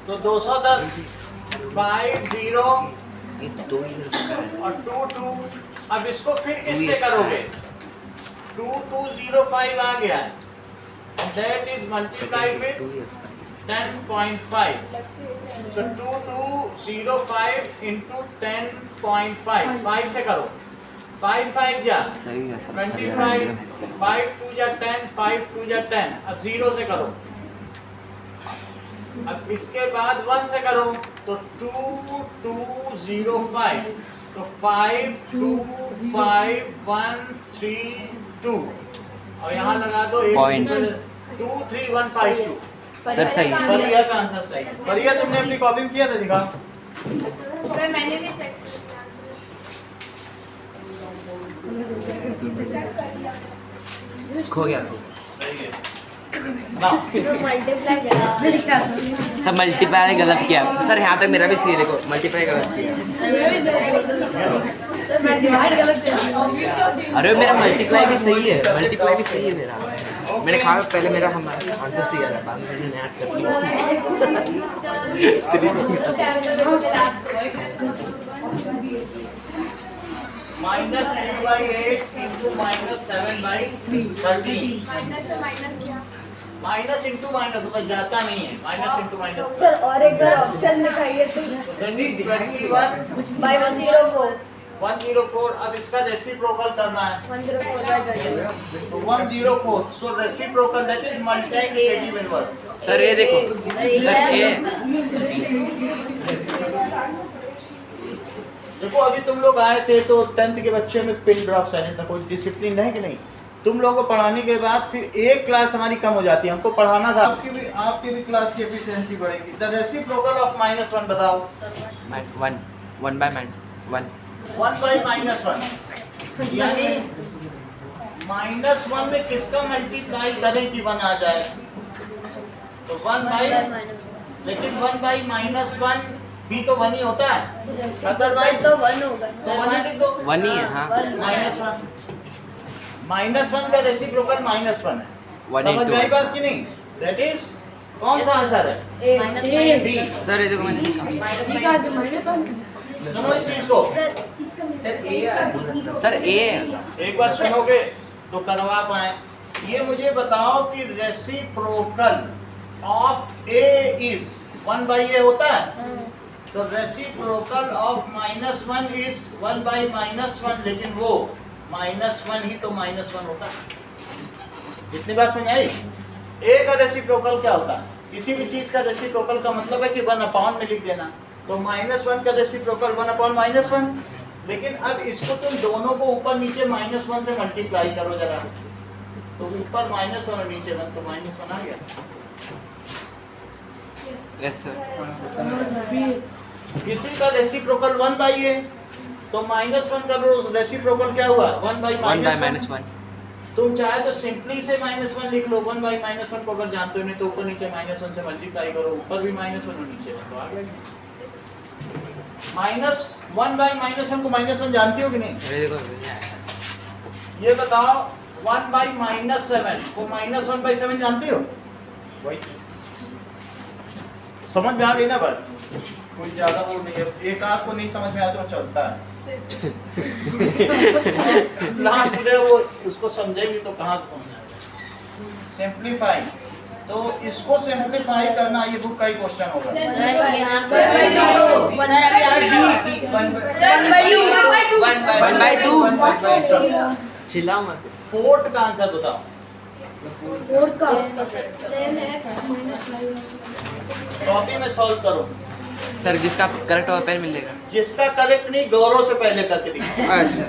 तो 210 50 ये 2 years का है और 2 अब इसको फिर किससे करोगे 2205 आ गया है that is multiplied with 2 years का 10.5 so 2205 into 10.5 5 से करो 5 5 जा सही है सर 25 5 2 जा 10 5 2 जा 10 अब 0 से करो अब इसके बाद 1 से करो तो 2205 तो 5 2 5 1 3 2 और यहाँ लगा दो Point. 2 3 1 5 2 सर सही है परिया का आंसर सही है परिया तुमने अपनी कॉपी में किया था दिखा सर मैंने भी चेक खो गया तू। सही है। Now, तो मल्टीप्लाई करा सब मल्टीप्लाई गलत किया सर। यहाँ तक मेरा भी सही है, देखो मल्टीप्लाई गलत किया। अरे मेरा मल्टीप्लाई भी सही है, मल्टीप्लाई भी सही है मेरा। मैंने कहा पहले मेरा हमारा आंसर सही आ रहा, बाद में मैंने ऐड कर लिया। -3/8 into -7/13। माइनस इंटू माइनस होता जाता नहीं है, माइनस इंटू माइनस। सर और एक बार ऑप्शन दिखाइए तो। That is 21 by 104 104। अब इसका रेसिप्रोकल करना है 104 बाय 20। तो 104। So reciprocal that is multiplicative inverse. Sir ये देखो सर ये देखो अभी तुम लोग आए थे तो 10th के बच्चे में पिन ड्रॉप साइलेंट था, कोई डिसिप्लिन है कि नहीं? तुम लोगों को पढ़ाने के बाद फिर एक क्लास हमारी कम हो जाती है, हमको पढ़ाना था। आपकी भी क्लास की एफिशिएंसी बढ़ेगी। द रेसिप्रोकल ऑफ -1 बताओ। 1 बाय 1 1 by -1 यानी -1 में किसका मल्टीप्लाई करें कि 1 आ जाए? तो 1 by, लेकिन 1 by -1 भी तो 1 ही होता है, अदरवाइज तो 1 होगा। तो 1 ही लिख दो। 1 ही है हाँ। -1 का रेसिप्रोकल -1 है। 1 समझ में आई into बात की नहीं? दैट इज कौन सा आंसर है? डी। सर ये देखो मैंने सुनो इस चीज को, सर ए एक बार सुनोगे तो करवा पाए। ये मुझे बताओ कि reciprocal of A is 1 by a होता है, तो रेसिप्रोकल ऑफ -1 इज 1 by -1, लेकिन वो -1 ही तो -1 होता है। इतनी बात समझ आई? ए का रेसिप्रोकल क्या होता है? किसी भी चीज का रेसिप्रोकल का मतलब है कि 1/, में लिख देना। तो -1 का रेसिप्रोकल 1/-1, लेकिन अब इसको तुम दोनों को ऊपर नीचे -1 से मल्टीप्लाई करो जरा, तो ऊपर -1 और नीचे 1, तो -1 आ गया। Yes sir. किसी का रेसिप्रोकल 1 by a, तो -1 का रेसिप्रोकल क्या हुआ? 1 by 1 बाय -1। तुम चाहे तो सिंपली से -1 लिख लो। 1 by -1 को अगर जानते हो नहीं तो ऊपर नीचे -1 से मल्टीप्लाई करो, ऊपर भी -1 और नीचे 1, तो आ गया। -1 by -1 को -1 जानती हो कि नहीं? ये देखो ये बताओ 1 by -7 को -1 by 7 जानती हो? वही चीज समझ में आ गई ना बात? कोई ज्यादा वो नहीं है, एक आध को नहीं समझ में आता तो चलता है। लास्ट में वो उसको समझेगी तो कहाँ से समझाएगा? सिंप्लीफाई, तो इसको सिंप्लीफाई करना ये बुक का ही क्वेश्चन होगा। वन बाय टू चिल्लाओ मत। फोर्थ का आंसर बताओ। कॉपी में सॉल्व करो। सर जिसका करेक्ट होगा पेन मिलेगा। जिसका करेक्ट नहीं गौरव से पहले करके दिखाओ। अच्छा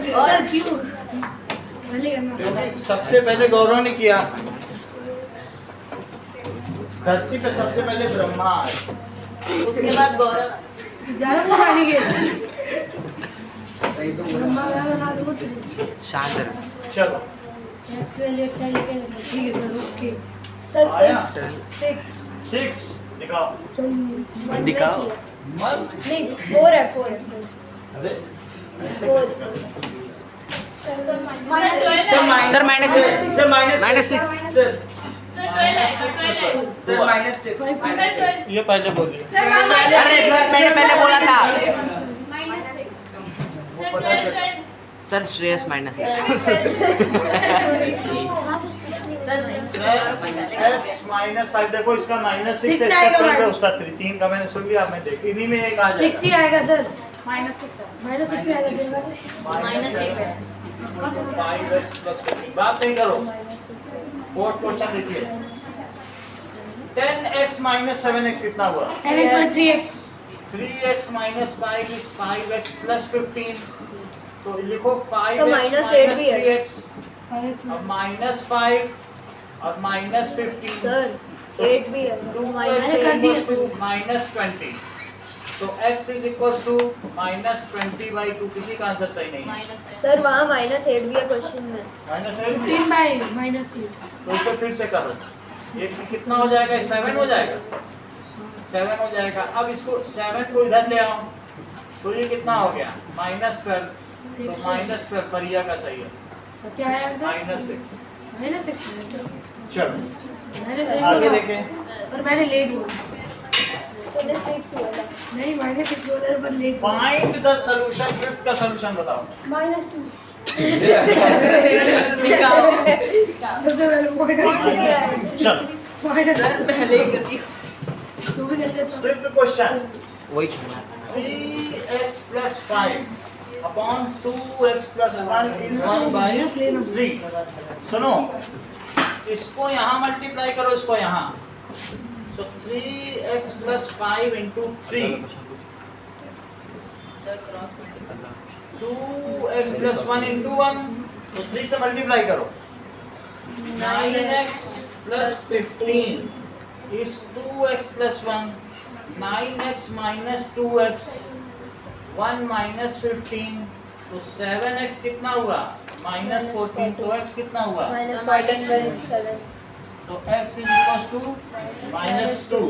क्योंकि सबसे पहले गौरव ने किया। धरती पे सबसे पहले ब्रह्मा आए, उसके बाद गौरव। शांत रहो। चलो आया 6 दिखाओ। दिखाओ। मन नहीं 4 है 4 है। अरे सर -6 सर -6 सर -6 ये पहले बोलिए। अरे सर मैंने पहले बोला था। वो पता चल सर श्रेयस -6 x-5 देखो इसका -6 है, इसका पहले उसका 3 का मैंने सुन लिया। मैं देख इन्हीं में एक आ जाएगा। 6 ही आएगा सर। -6 आएगा। -6 5x + 15 बात नहीं करो। फोर्थ क्वेश्चन देखिए 10x - 7x कितना हुआ? 10x 3x - 5 is 5x + 15, तो लिखो 5x तो -8 भी है। 3x अब -5 और -15 सर 8 भी है। -20 -8 -20 तो x इज इक्वल टू -20/2, किसी का आंसर सही नहीं है। सर वहाँ -8 भी है क्वेश्चन में। -8 15/-8 तो इसे फिर से करो, ये कितना हो जाएगा, 7 हो जाएगा, 7 हो जाएगा। अब इसको 7 को इधर ले आओ, तो ये कितना हो गया, -12, तो -12 परिया का सही है, तो क्या है आंसर? -6। -6 चलो मैंने सही आगे बोला देखें। पर मैंने लेट बोला। तूने 6 बोला। नहीं -6 बोला पर लेट बोला। फाइंड द सॉल्यूशन, फिफ्थ का सॉल्यूशन बताओ। -2 सबसे पहले वो चलो तू भी कर लेता। फिफ्थ क्वेश्चन, वही खाना 3x + 5 अपॉन 2x + 1 इज 1/3। सुनो, इसको यहाँ मल्टीप्लाई करो, इसको यहाँ, so 3x + 5 × 3, 2x + 1 × 1, तो 3 से मल्टीप्लाई करो, 9x + 15 is 2x + 1, 9x - 2x, 1 - 15, तो 7x कितना हुआ, -14, तो x कितना हुआ, -14/7। तो x इज इक्वल टू -2।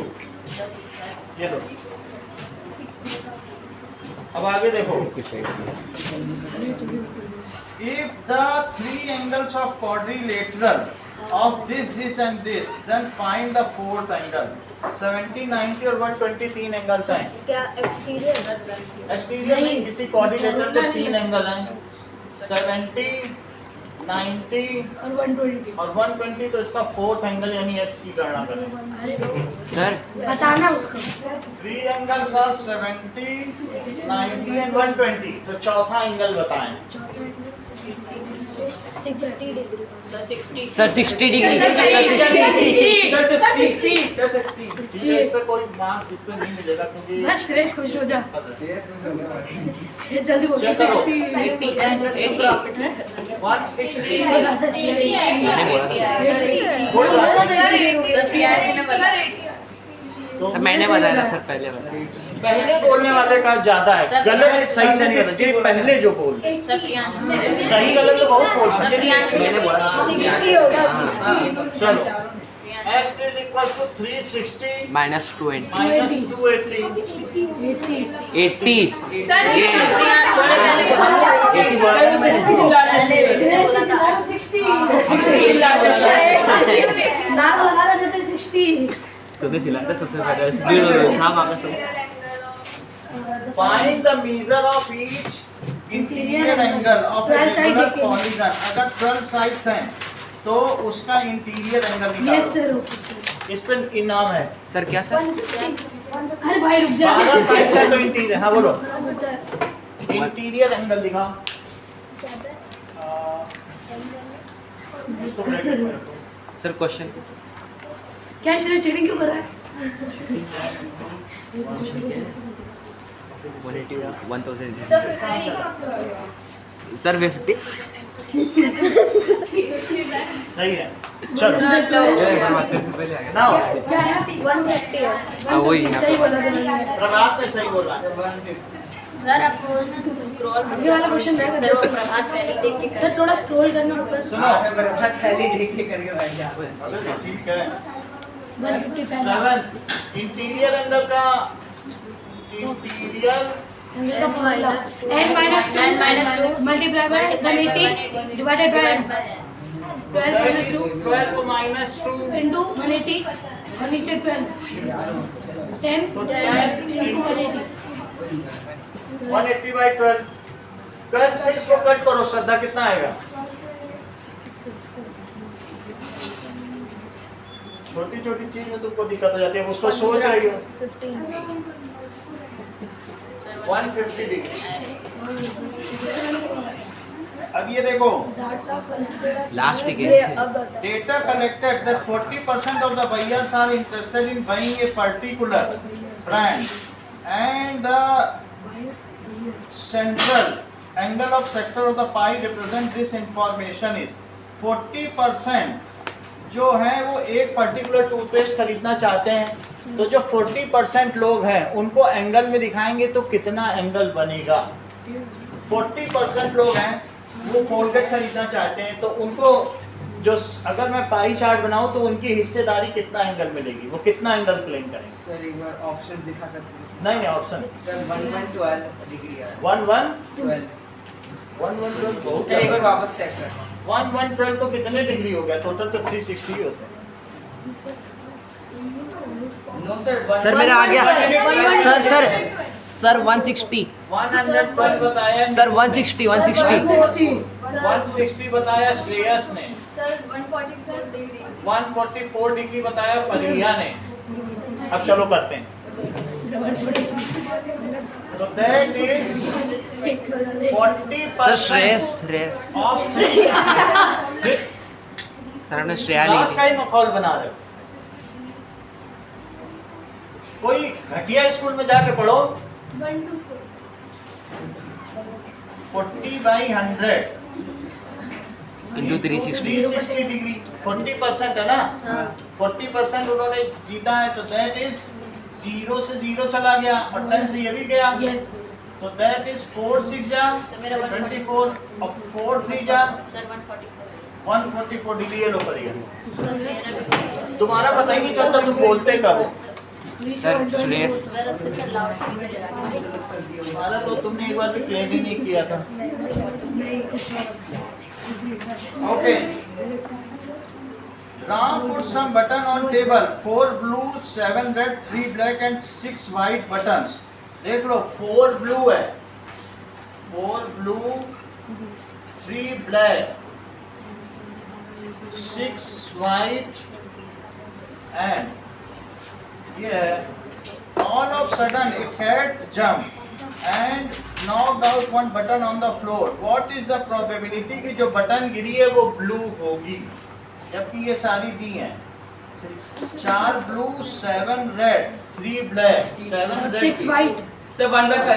ये लो, अब आगे देखो, if the three angles of quadrilateral of this and this, then find the fourth angle। 70, 90 और 120 तीन एंगल्स हैं। क्या एक्सटीरियर? एक्सटीरियर नहीं, किसी क्वाड्रिलेटरल के तीन एंगल हैं, 70, 90 और 120 और 120, तो इसका फोर्थ एंगल यानी x की गणना करें। सर बताना उसको। थ्री एंगल्स आर 70, 90 एंड 120, तो चौथा एंगल बताएं। 60 डिग्री। Sir 60 degree Sir, 60. ठीक है, इस पे कोई मार्क इस पे नहीं मिलेगा क्योंकि बस श्रेष्ठ खुश हो जा। जल्दी बोल। चेक करो। 160 मैंने बोला था कोई बात नहीं। तो सर मैंने बताया था सर पहले बताया पहले बोलने वाले का ज्यादा है, गलत सही से नहीं होता जी, पहले जो बोल दे सही गलत तो बहुत बोल सकते। मैंने बोला 60 होगा 60। चलो, x इज इक्वल टू 360 -20 -280, 80 नाक लगा रहा जैसे 60। तूने सिलेंडर सबसे पहले शाम आ find the measure of each interior angle of a 12 side regular देखें। पॉलीगन। अगर 12 साइड्स हैं तो उसका इंटीरियर एंगल यस निकालो। सर। इस पे इनाम है, सर क्या सर अरे भाई रुक जा। 12 साइड्स है तो इंटीरियर, हाँ बोलो, इंटीरियर एंगल दिखाओ। इसको ब्रैकेट में रखो। सर क्वेश्चन क्या श्रेष्ठ चीटिंग क्यों कर रहा है? 1000 सर 50 सही है, चलो नाउ क्या है? 130 है। हाँ, वही यहाँ सही पे। बोला तुमने। प्रभात ने सही बोला। सर आपको स्क्रॉल अगले वाला क्वेश्चन मैं सर वो प्रभात रैली देख के सर थोड़ा स्क्रॉल करना ऊपर। सुनो, थैली देख के करके बैठ जा। अबे ठीक है। 150 पहला। 7 इंटीरियर एंगल का इंटीरियर एंगल का formula n - 2 multiply by 180 divided by 12 - 2 12 को -2 into 180 और नीचे 12 10 तो 10 10 into 180 180/12, 12 से इसको कट करो, श्रद्धा कितना आएगा? छोटी छोटी चीज में तुमको दिक्कत हो जाती है, उसको सोच रही हो। 150 डिग्री। अब ये देखो, लास्ट ये के अब बता। data collected that 40% of the buyers are interested in buying a particular brand and the central angle of sector of the pie represent this information is 40% जो हैं वो एक पर्टिकुलर टूथपेस्ट खरीदना चाहते हैं, तो जो 40% लोग हैं उनको एंगल में दिखाएंगे तो कितना एंगल बनेगा। 40% लोग हैं वो कोलगेट खरीदना चाहते हैं, तो उनको जो अगर मैं पाई चार्ट बनाऊं तो उनकी हिस्सेदारी कितना एंगल मिलेगी, वो कितना एंगल क्लेम करेंगे। सर एक बार ऑप्शंस दिखा सकते हैं? नहीं ऑप्शन सर 112 डिग्री है। 1112 बहुत सर एक बार वापस चेक कर। 1112 तो कितने डिग्री हो गया, टोटल तो 360 ही होते हैं। नो सर सर मेरा आ गया सर सर सर 160 112 बताया सर 160 160 बताया श्रेयस ने, सर 144 डिग्री 144 डिग्री बताया फरिया ने। अब चलो करते हैं, तो that is 40% sir Shreyas of 3। Sir हमने श्रेया क्लास का ली ही माहौल बना रहे हो। कोई घटिया स्कूल में जाके पढ़ो। 1 to 4 40/100 इंटू 360 360 डिग्री 40% है ना। 40% उन्होंने जीता है, तो दैट इज 0 से 0 चला गया और 10 से ये भी गया, Yes. तो दैट इज 4 6 जा So मेरा 24 और 4 3 जा सर 144 144 डिग्री। ये लो करिए, सर मेरा भी तुम्हारा पता ही नहीं चलता तुम बोलते कब हो। सर श्रेयस सर अब से सर लाउड स्पीकर लगा के तुम्हारा तो तुमने एक बार भी क्लेम ही नहीं किया था। Okay, Ram put some button on table, 4 blue, 7 red, 3 black and 6 white buttons. देख लो 4 blue है, 4 blue, 3 black, 6 white and yeah, all of sudden it had jumped and knocked out one button on the floor. What is the probability कि जो बटन गिरी है वो ब्लू होगी, जबकि ये सारी दी हैं 4 blue, 7 red, 3 black, 7 red, 6 white. Sir 1/5 sir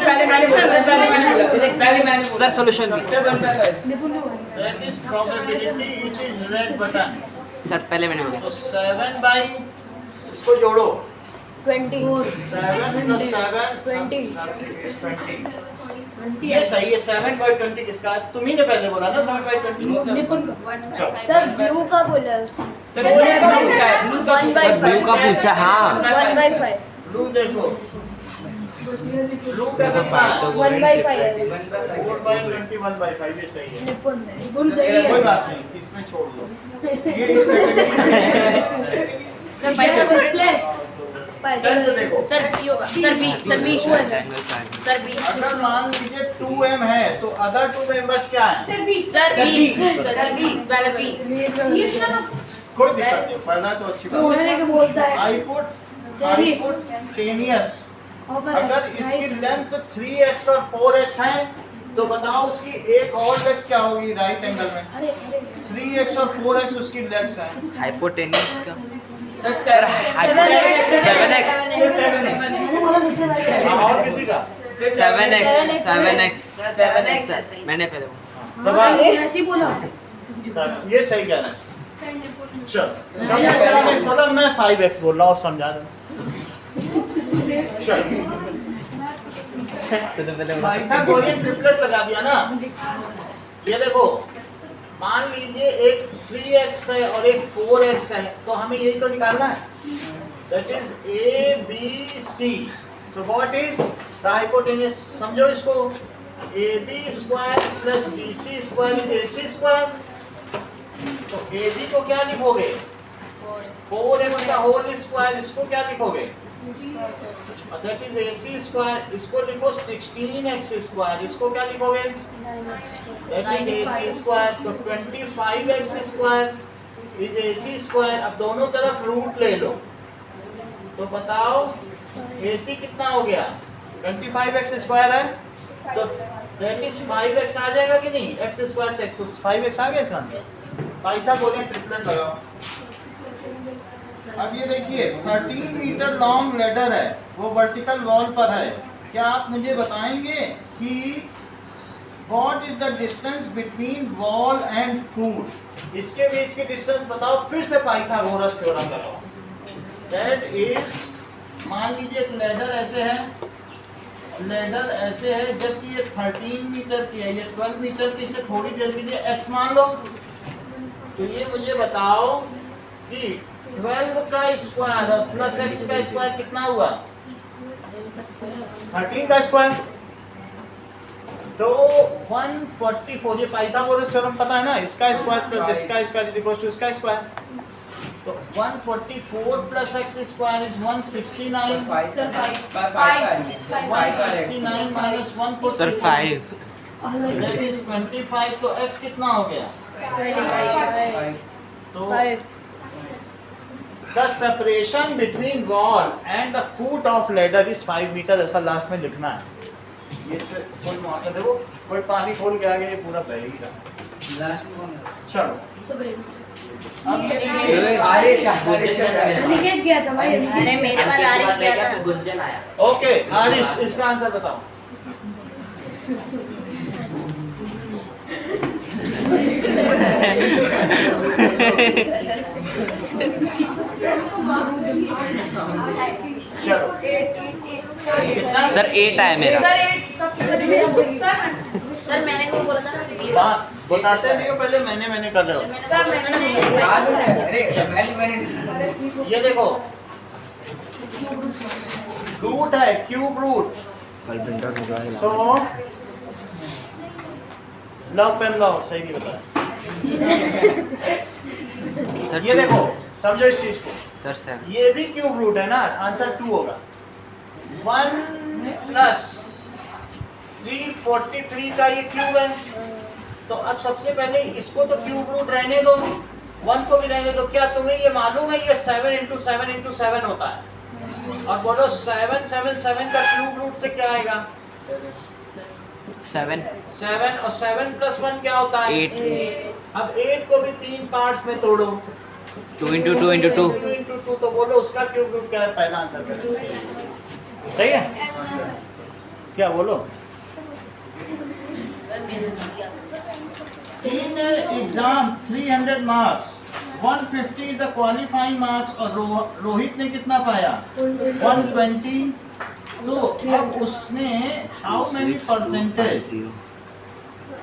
पहले मैंने बोला पहले मैंने बोला सर solution भी। Sir 1/5 That is probability it is red button. Sir पहले मैंने बोला तो 7 बाई इसको जोड़ो 20 7 plus 7 20 ये सही है। 7/20 किसका है? तुम ही ने पहले बोला ना 7/20। निपुण का। सर ब्लू का बोला है उसने सर ब्लू का पूछा है, ब्लू का 1/5 सर ब्लू का पूछा हाँ 1/5 ब्लू देखो, ब्लू का कितना है? 1/5 है 4/20 1/5 ये सही है। निपुण है निपुण सही कोई है। बात नहीं, इसमें छोड़ दो, ये इसमें सर पाइथागोरस टेन पे देखो। सर बी होगा, सर बी सर बी अगर मान लीजिए 2m है तो अदर 2 मेंबर्स क्या हैं? सर बी सर बी पहले बी ये सुनो कोई दिक्कत नहीं, पढ़ना तो अच्छी बात दूसरे को बोलता है है। I put टेनियस, अगर इसकी लेंथ 3x और 4x है तो बताओ उसकी एक और लेग्स क्या होगी राइट एंगल में? 3x और 4x उसकी लेग्स हैं। हाइपोटेनियस का सर सर 7x 7x और किसी का? 7x 7x मैंने पहले बोला प्रभात, ऐसे ही बोला। सर ये सही कह रहे हैं। चल सबने 7x बोला, मैं 5x बोल रहा हूँ, अब समझा दो। चल पाइथागोरियन ट्रिपलेट लगा दिया ना। ये देखो, मान लीजिए एक 3x है और एक 4x है, तो हमें यही तो निकालना है। That is ABC। So what is the hypotenuse? समझो इसको, AB² plus BC² is AC²। तो AB को क्या लिखोगे? 4x का होल स्क्वायर, इसको क्या लिखोगे? That is AC²। इसको लिखो 16x², इसको क्या लिखोगे? That is AC²। तो 25x² इज AC²। अब दोनों तरफ रूट ले लो, तो बताओ AC कितना हो गया? 25x² है, तो दैट इज 5x आ जाएगा कि नहीं? x² से x, तो 5x आ गया इसका आंसर। पाइथागोरियन ट्रिपलेट लगाओ। अब ये देखिए 13 मीटर लॉन्ग लैडर है, वो वर्टिकल वॉल पर है। क्या आप मुझे बताएंगे कि What is the distance between wall and foot? इसके बीच की डिस्टेंस बताओ, फिर से पाइथागोरस थ्योरम लगाओ. That is, मान लीजिए एक लैडर ऐसे है, लैडर ऐसे है, जबकि ये 13 मीटर की है, ये 12 मीटर की, इसे थोड़ी देर के लिए x मान लो. तो ये मुझे बताओ कि 12 का स्क्वायर और प्लस x का स्क्वायर कितना हुआ? 13 का स्क्वायर. तो 144, ये पाइथागोरस थ्योरम पता है ना, इसका स्क्वायर प्लस इसका स्क्वायर इज इक्वल टू इसका स्क्वायर. तो 144 plus x square is 169. Sir, 5. 169 minus 144 sir 5 that is 25. तो x कितना हो गया? 25. तो the separation between wall and the foot of ladder is 5 meter. ऐसा लास्ट में लिखना है. ये कोई वहाँ से देखो, कोई पानी खोल के आ गया, ये पूरा बह ही रहा. चलो अब ये निकेत गया था भाई. अरे मेरे पास आरिश किया था. गुंजन आया. ओके आरिश, इसका आंसर बताओ. चलो कितना? सर 8 आया मेरा. सर मैंने को बोला था ना. बात बताते नहीं हो, पहले मैंने कर रहे हो. सर मैंने ये देखो, रूट है, cube root. So Lav pen लाओ, सही नहीं बताया. ये देखो, समझो इस चीज को. सर 7 ये भी क्यूब रूट है ना, आंसर 2 होगा. 1 प्लस 343 का ये क्यूब है. तो अब सबसे पहले इसको तो क्यूब रूट रहने दो, 1 को भी रहने दो. क्या तुम्हें ये मालूम है ये 7 × 7 × 7 होता है? और बोलो 777 का क्यूब रूट से क्या आएगा? 7 7 और 7 + 1 क्या होता है? 8 अब 8 को भी 3 पार्ट्स में तोड़ो. 2 × 2 × 2 2 × 2 तो बोलो उसका क्यूब रूट क्या है? पहला आंसर करें. सही है क्या? बोलो. In exam 300 marks, 150 is the qualifying marks और रोहित ने कितना पाया? 120. तो अब उसने how many percentage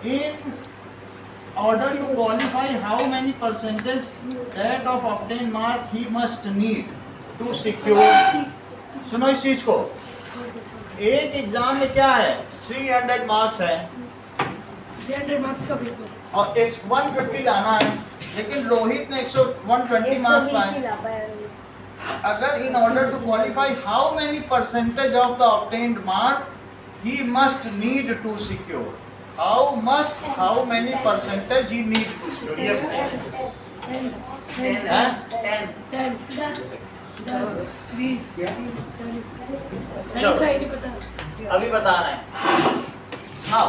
in order to qualify, how many percentage that of obtained mark he must need to secure. सुनो इस चीज को, एक एग्जाम में क्या है? 300 मार्क्स है 300 मार्क्स का पेपर और 150 लाना है, लेकिन रोहित ने 120 मार्क्स पाए. अगर in order to qualify how many percentage of the obtained mark he must need to secure. How many percentage he need to secure. ये क्वेश्चन 20 चलो नहीं पता. अभी बता रहे हैं. हाँ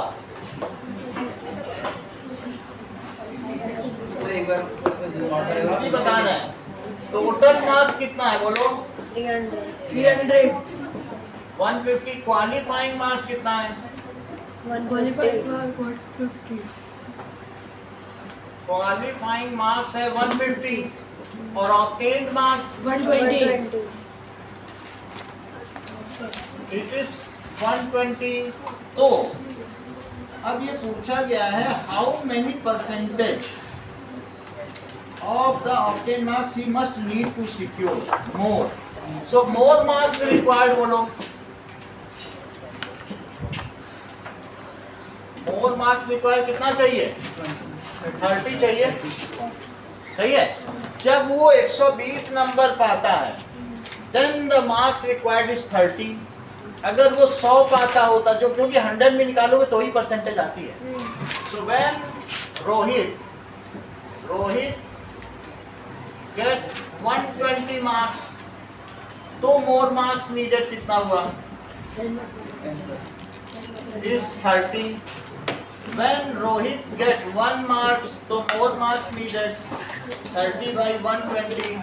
अभी बता रहे हैं. टोटल मार्क्स कितना है बोलो? 300 150. क्वालिफाइंग मार्क्स कितना है? Qualified mark 150. क्वालिफाइंग मार्क्स है 150 और ऑब्टेन्ड मार्क्स 120. It is 120. तो अब ये पूछा गया है how many percentage of the obtained marks he must need to secure more. So more marks required बोलो. More marks required कितना चाहिए? 30 चाहिए. सही है. जब वो 120 नंबर पाता है then the marks required is 30. अगर वो 100 पाता होता, जो क्योंकि 100 में निकालोगे तो ही परसेंटेज आती है. So when Rohit get 120 marks, तो more marks needed कितना हुआ? Is 30. When Rohit get 1 marks, तो more marks needed 30 by 120.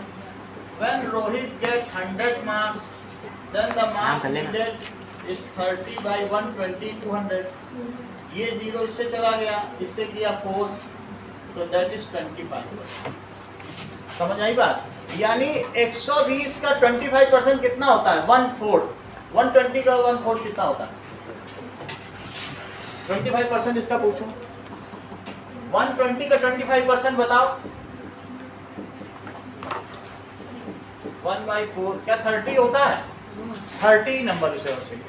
When Rohit get 100 marks, then the marks needed इस 30 बाई 120 200, ये 0 इससे चला गया, इससे किया 4, तो दैट इज 25%। समझ आई बात? यानी 120 का 25% कितना होता है? 1/4। 120 का 1/4 कितना होता है? 25% इसका पूछूं, 120 का 25% बताओ। 1/4 क्या 30 होता है? 30 नंबर उसे और चाहिए।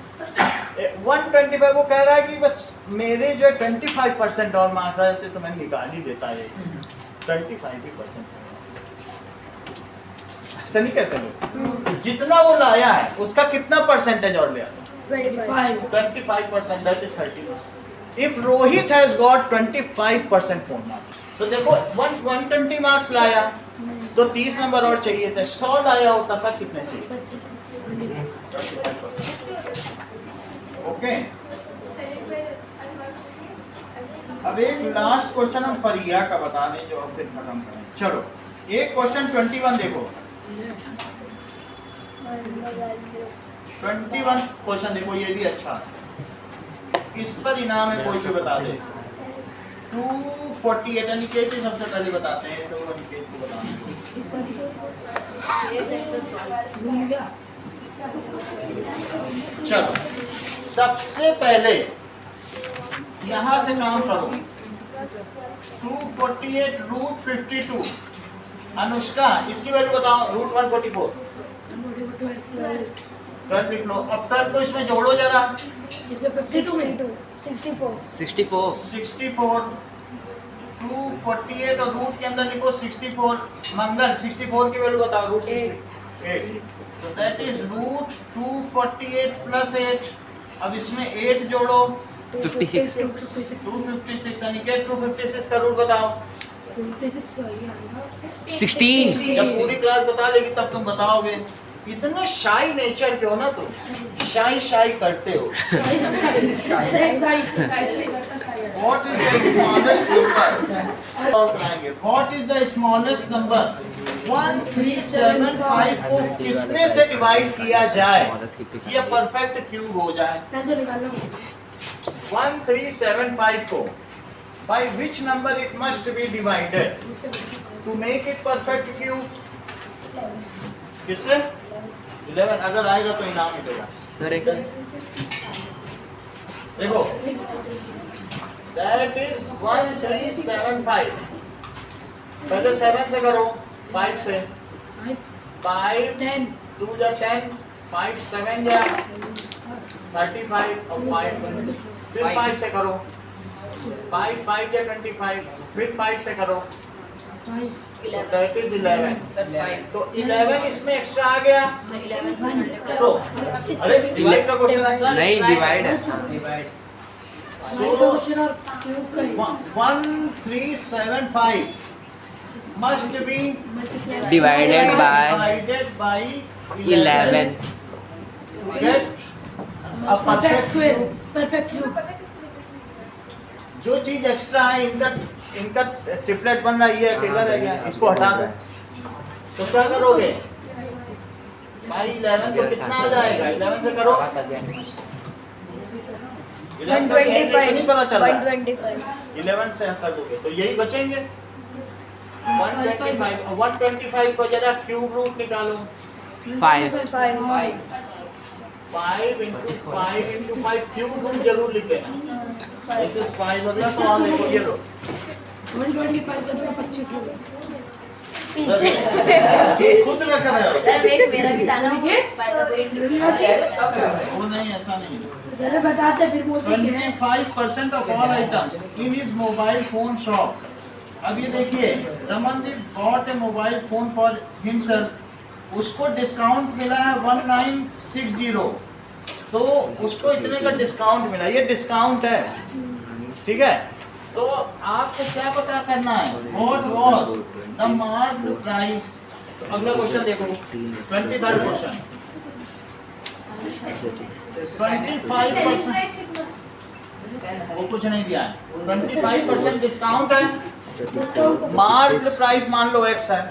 125 वो कह रहा है कि बस मेरे जो 25% और मार्क्स आ जाते तो मैं निकाल ही देता है। 25%। ऐसा नहीं कहते लोग। जितना वो लाया है उसका कितना परसेंटेज और लिया? 25%, that is 30 marks. If Rohit has got 25% full marks, तो देखो 120 मार्क्स लाया तो 30 नंबर और चाहिए थे। 100 लाया होता था कितने चाहिए? 25%। ओके, अब एक लास्ट क्वेश्चन हम फरिया का बता दें जो अब फिर खत्म करें। चलो एक क्वेश्चन 21 देखो। 21 क्वेश्चन देखो, ये भी अच्छा है। इस पर इनाम है, कोई भी बता दे। 248 अनिकेत ही सबसे पहले बताते हैं। चलो अनिकेत को बताना। चलो सबसे पहले यहाँ से काम करो। 248 रूट 52। अनुष्का इसकी वैल्यू बताओ। रूट 144 12 लिख लो। अब 12 को इसमें जोड़ो जरा। 64 248 और रूट के अंदर लिखो 64। मंगल 64 की वैल्यू बताओ। रूट 8, तो दैट इज रूट 248 प्लस 8। अब इसमें 8 जोड़ो 56 256। अनिकेत 256 का रूट बताओ। 16 जब पूरी क्लास बता लेगी तब तुम बताओगे। इतने शाई नेचर के हो ना तुम, शाई करते हो। What is the smallest number? और कराएंगे। What is the smallest number? 1375 को कितने से डिवाइड किया जाए ये परफेक्ट क्यूब हो जाए? 1375 को by which number it must be divided to make it perfect cube? किससे? 11। अगर आएगा तो इनाम मिलेगा। सर एक देखो that is 1375। पहले 7 से करो, 5 से। 5 2 जा 10, 5 7 जा 35 और 5 फिर 5 से करो। 5 5 जा 25, फिर 5 से करो। That is 11। तो 11 इसमें एक्स्ट्रा आ गया। So अरे डिवाइड का क्वेश्चन है। नहीं डिवाइड है। So 1375 must be Divided by divided by 11 to get a perfect Perfect square. cube। Perfect cube. जो चीज एक्स्ट्रा है इनका ट्रिपलेट बन रहा है, ये अकेला रह गया, इसको हटा दो। तो क्या करोगे? भाई 11 को कितना आ जाएगा? 11 से करो। 11 का नहीं पता चल रहा। 11 से कर दोगे तो यही बचेंगे 125। 125 को जरा क्यूब रूट निकालो। 5 5 into 5 क्यूब रूट जरूर लिख देना। This is 5। अगला सवाल देखो, ये लो। 125 का 25 cube. खुद में कर रहे हो। सर मेरा भी था ना पाइथागोरस। वो नहीं, ऐसा नहीं है। जरा बताते फिर बोलते हैं 25% of all items in his mobile phone shop। अब ये देखिए, Ramandeep bought a mobile phone for himself। उसको डिस्काउंट मिला है 1960। तो उसको इतने का डिस्काउंट मिला, ये डिस्काउंट है, ठीक है। तो आपको क्या पता करना है? What was the marked price? तो अगला क्वेश्चन देखो, 23rd क्वेश्चन। 25% वो कुछ नहीं दिया है। 25% डिस्काउंट है। मार्क्ड प्राइस मान लो X है।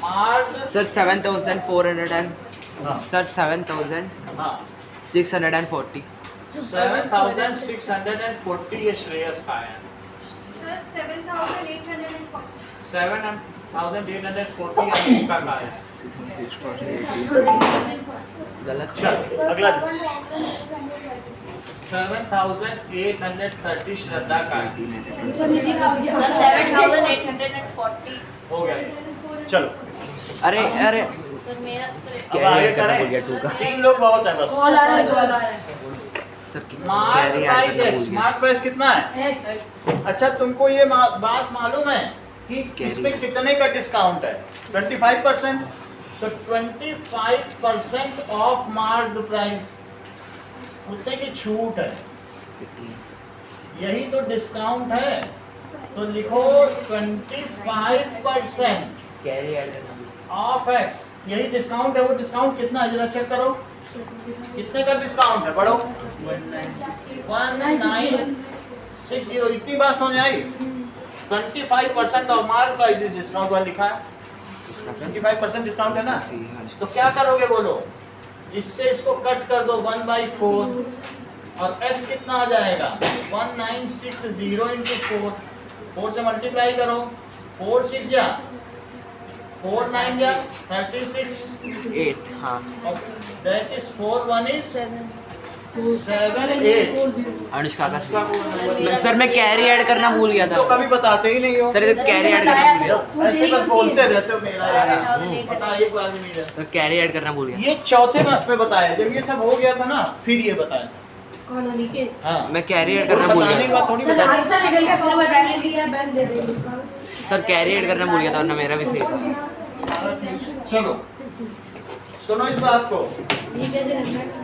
मार्क्ड सर 7400 सर 7000 हाँ 640. 7,640 ये श्रेयस का है। सर 7,840 7,840 अनुष्का का है। गलत. चल अगला 7,830 श्रद्धा का है। सर 7,840. हो गया ये। चलो अरे अरे सर मेरा सर अब Carry आगे add करना भूल गया, करें। two का. 3 लोग बहुत है बस। कॉल आ रहा है, कॉल आ रहा है। Sir mark carry add price करना एक्स, भूल गया. मार्क प्राइस कितना है? X. अच्छा तुमको ये बात मालूम है कि Carry. इसमें कितने का डिस्काउंट है? 25%. सो 25% ऑफ मार्क्ड प्राइस, उतने की छूट है। 15. यही तो डिस्काउंट है। तो लिखो 25% कैरी ऐड करना भूल ऑफ एक्स, यही डिस्काउंट है। वो डिस्काउंट कितना है जरा चेक करो, कितने का डिस्काउंट है? पढ़ो 1960। इतनी बात समझ आई? 25% ऑफ मार्क प्राइस इस डिस्काउंट वाला लिखा है। इसका 25% डिस्काउंट है ना? सी तो क्या करोगे बोलो? इससे इसको कट कर दो 1/4 और x कितना आ जाएगा? 1960 इंटू 4 से मल्टीप्लाई करो। 4 6 या 4 9 या 36 8. हाँ of that is 4 1 is 7 8। Anushka का सी. सर मैं कैरी ऐड करना भूल गया तो था. कभी बताते ही नहीं हो। सर ये कैरी ऐड करना भूल गया. ऐसे बस बोलते रहते हो मेरा यार। पता एक बार भी नहीं रहता। तो कैरी ऐड करना भूल गया. ये चौथे मंथ में बताया, जब ये सब हो गया था ना फिर ये बताया। कौन अनिकेत? हाँ मैं कैरी ऐड करना भूल बताने के गया. बाद थोड़ी सर बता। आंसर निकल के फिर बताएंगे कि क्या बैंड दे देंगे। सर कैरी ऐड करना भूल गया था वरना मेरा भी सही था. चलो सुनो इस बात को। ये कैसे करना है?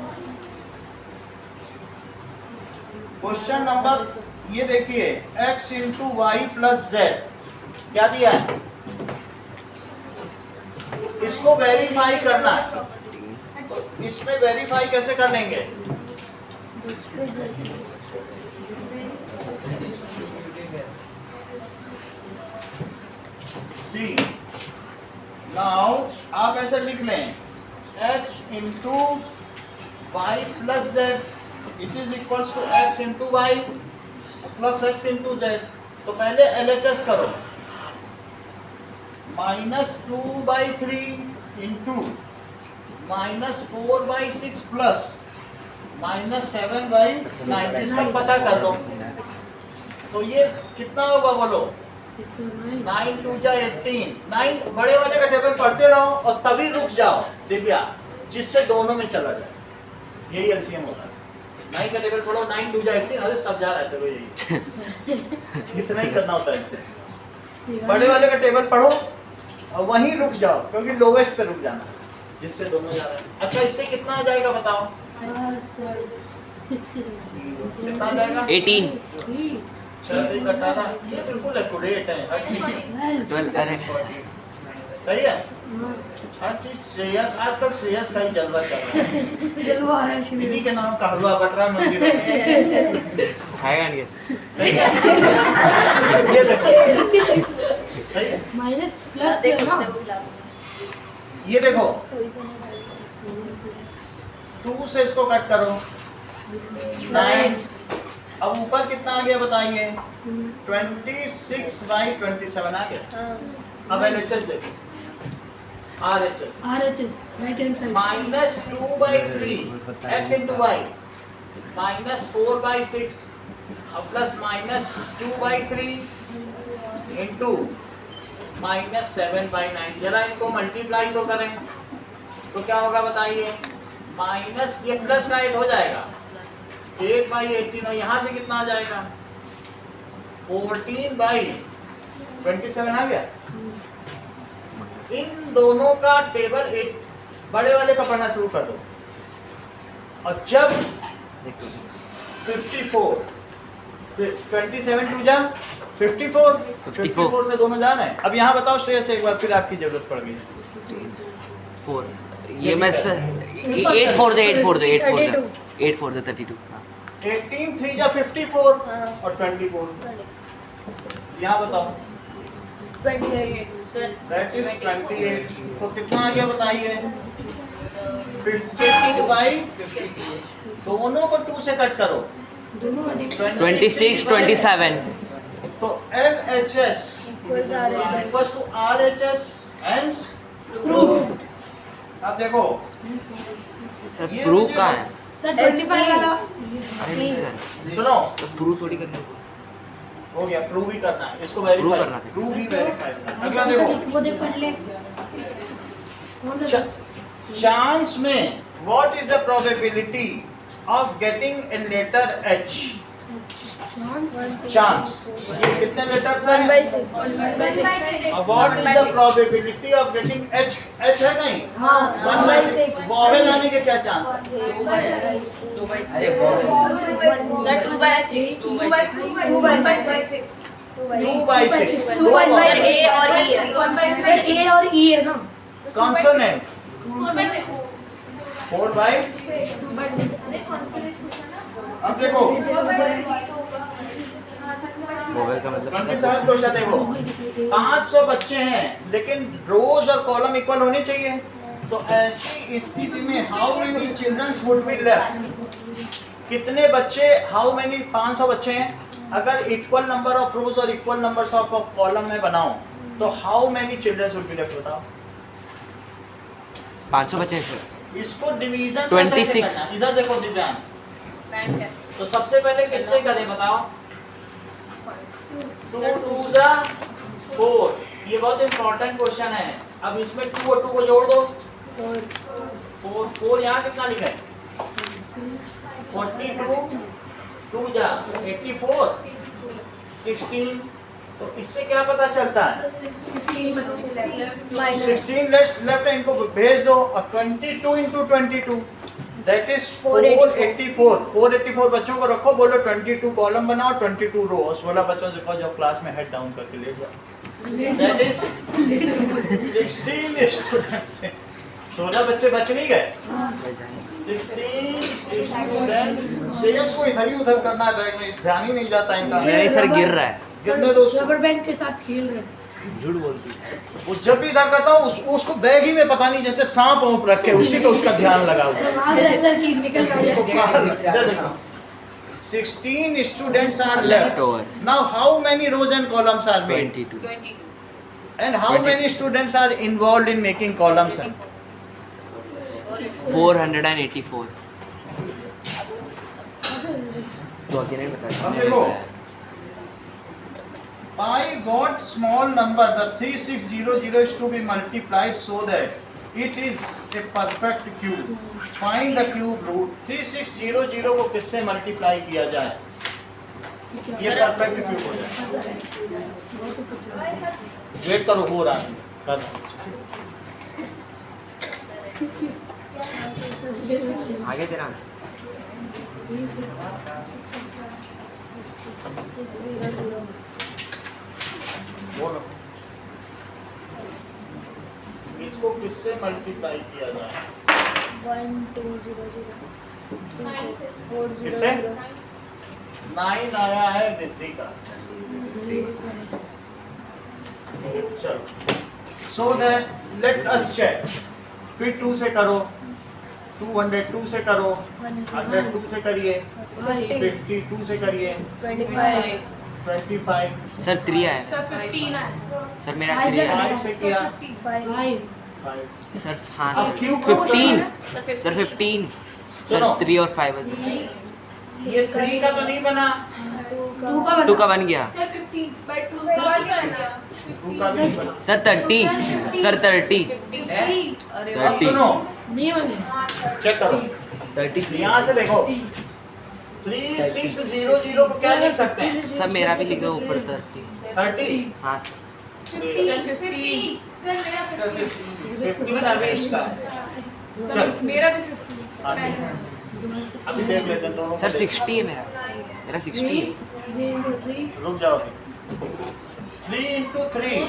क्वेश्चन नंबर ये देखिए, x into y plus z क्या दिया है? इसको वेरीफाई करना है। तो इसमें वेरीफाई कैसे कर लेंगे? सी नाउ आप ऐसे लिख लें, x into y plus z it is equals to x into y plus x into z. तो पहले LHS करो, -2/3 इंटू -4/6 प्लस -7/9, इसका पता कर लो। तो ये कितना होगा बोलो? 9 2 जा 18। 9 बड़े वाले का टेबल पढ़ते रहो और तभी रुक जाओ दिव्या, जिससे दोनों में चला जाए। यही LCM होता है। 9 का टेबल पढ़ो, 9 2 जा 18। अरे सब जा रहा है, चलो यही इतना ही करना होता है इनसे। बड़े वाले का टेबल पढ़ो और वहीं रुक जाओ, क्योंकि लोवेस्ट पे रुक जाना, जिससे दोनों जा रहे हैं। अच्छा इससे कितना आ जाएगा बताओ? कितना आ जाएगा? 18. 18 ये बिल्कुल एक्यूरेट है हर चीज। 12. अरे सही है हर चीज। श्रेयस, आजकल श्रेयस का ही जलवा चल रहा है। जलवा है दीदी के नाम का हलवा बट रहा है मंदिर में। खाएगा नहीं. सही है ये देखो, सही है। माइनस प्लस देखो ना देखो खिला दो। ये देखो 2 से इसको कट करो 9। अब ऊपर कितना आ गया बताइए? 26/27 आ गया। अब LHS देखो, RHS RHS right hand side -2/3 x into y -4/6 अब प्लस -2/3 into -7/9। जरा इनको मल्टीप्लाई तो करें तो क्या होगा बताइए? माइनस ये प्लस का 8 हो जाएगा 8/18 और यहाँ से कितना आ जाएगा? 14/27 आ गया। इन दोनों का टेबल 8 बड़े वाले का पढ़ना शुरू कर दो और जब 54 27 टू जा 54 से दोनों जाना है। अब यहाँ बताओ श्रेयस एक बार फिर आपकी जरूरत पड़ गई। 4. ये मैं 8 4 से 8 4 से 8 4 से 8 4 से 32. हाँ 18 3 जा 54 और 24 यहाँ बताओ 28 सर दैट इज 28। तो कितना आ गया बताइए? 52/, दोनों को 2 से कट करो, 26 27 तो LHS equals to RHS, hence Proof. अब देखो सर ये प्रूव मुझे कहाँ है? सर 25 वाला अरे नहीं सर, सुनो, तो प्रूव थोड़ी करनी हो गया, प्रूव ही करना है इसको, वेरीफाई Prove करना था। प्रूव ही वेरीफाई करना। अगला देखो, वो देख पढ़ ले कौन है? चांस में what is the probability of getting a letter H? Chance, ये कितने लेटर्स हैं? 1/6. What is the probability of getting H? H है कहीं? हाँ 1/6. वॉवेल आने के क्या चांस है? सर 2/6 2/6 2/6. 2/6. सर ए और ई है सर ए और ई है ना कॉन्सोनेंट 4/6. अब देखो मोबाइल का मतलब 27 क्वेश्चन देखो, 500 बच्चे हैं लेकिन रोज और कॉलम इक्वल होने चाहिए, तो ऐसी स्थिति में how many childrens would be left? कितने बच्चे, हाउ मेनी, 500 बच्चे हैं, अगर इक्वल नंबर ऑफ रोज और इक्वल नंबर्स ऑफ कॉलम में बनाओ तो how many childrens would be left बताओ? 500 बच्चे हैं सर। इसको डिवीजन 26. इधर देखो दिव्यांश, तो सबसे पहले किससे करें बताओ? 2 2 जा 4, ये बहुत इंपॉर्टेंट क्वेश्चन है। अब इसमें 2 और 2 को जोड़ दो, 4 यहाँ कितना लिखा है? 42, 2 जा 84, 16, तो इससे क्या पता चलता है? 16 लेफ्ट, इनको भेज दो, और 22 into 22 दैट इज 484. 484 बच्चों को रखो, बोलो 22 कॉलम बनाओ, 22 रो, और 16 बच्चों से कहो जो क्लास में हेड डाउन करके ले जाओ, दैट इज 16 स्टूडेंट्स। 16 बच्चे बच नहीं गए, 16 स्टूडेंट्स। श्रेयस को इधर ही उधर करना है, बैग में ध्यान ही नहीं जाता इनका। नहीं सर गिर रहा है। गिरने दो उसको। रबर बैंड के साथ खेल रहे हैं। झूठ बोलती है। वो जब भी इधर करता हूँ उसको बैग ही में पता नहीं जैसे सांप वाँप रखे उसी पे उसका ध्यान लगा हुआ है। आवाज है सर की निकल उसको गया। इधर देखो, 16 students are left. Over. Now how many rows and columns are made? 22 And how 20. many students are involved in making columns? 484 तो अकेले नहीं बता अब देखो, by what small number the 3600 is to be multiplied so that it is a perfect cube? Find the cube root. 3600 को किससे मल्टीप्लाई किया जाए ये परफेक्ट क्यूब हो जाए? वेट करो, हो रहा है, कर आगे तेरा बोलो, इसको किससे मल्टीप्लाई किया जाए? 1 2 0 0 4 0 किससे? 0 9 आया है रिद्धि का। चलो, so that let us check. फिर 2 से करो, 202 से करो, 102 से करिए, 52 से करिए, 25 25 सर 3 आया सर 15 है सर मेरा 3 आया 5 से किया, 5 5 सर हाँ अब सर क्यूब 15 सर 15 सर सुनो। 3 और 5 ये 3 का तो नहीं बना, 2 का बन गया सर 15 बट 2 का बन गया 2 का भी नहीं बना। सर 30 सर 30 अब सुनो, नहीं बने। चेक करो, 30 यहाँ से देखो, 3600 को क्या लिख सकते हैं? सर मेरा भी लिख दो ऊपर 30 30, हाँ सर 50 सर मेरा 15 रमेश का। चल मेरा भी 50 अभी देख लेते हैं दोनों को सर देख। 60 है मेरा 60 है 3 into 3 रुक जाओ, 3 into 3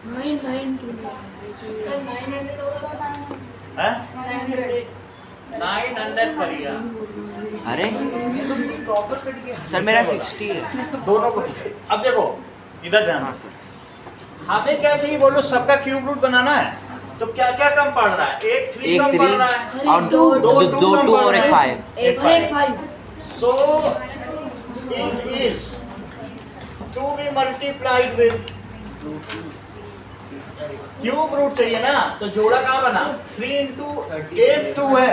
9 9 2 सर 900 है 900 करिए अरे सर मेरा 60 है दोनों को। अब देखो इधर ध्यान, हाँ सर हमें क्या चाहिए बोलो? सबका क्यूब रूट बनाना है। तो क्या क्या कम पड़ रहा है? एक 3 एक कम पड़ 3 रहा है, और दो दो 2 और एक 5. एक और एक 5. 5. So it is to be multiplied with cube root चाहिए ना, तो जोड़ा कहाँ बना? 3 into 8 2 है,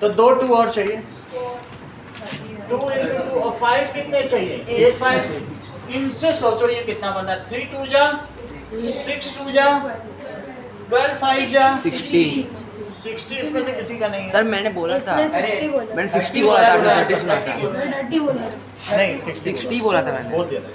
तो 2 2 और चाहिए. 2 into 2 और 5 कितने चाहिए? 8 5. इनसे सोचो ये कितना बन रहा है? 3 2 जा 6 2 जा 12 5 जा 60. 60. इसमें से किसी का नहीं है. सर मैंने बोला था, इसमें 60 बोला। मैंने 60 बोला था, आपने 30 सुना था. मैंने 30 बोला. नहीं 60 बोला था मैंने. बोल दिया था.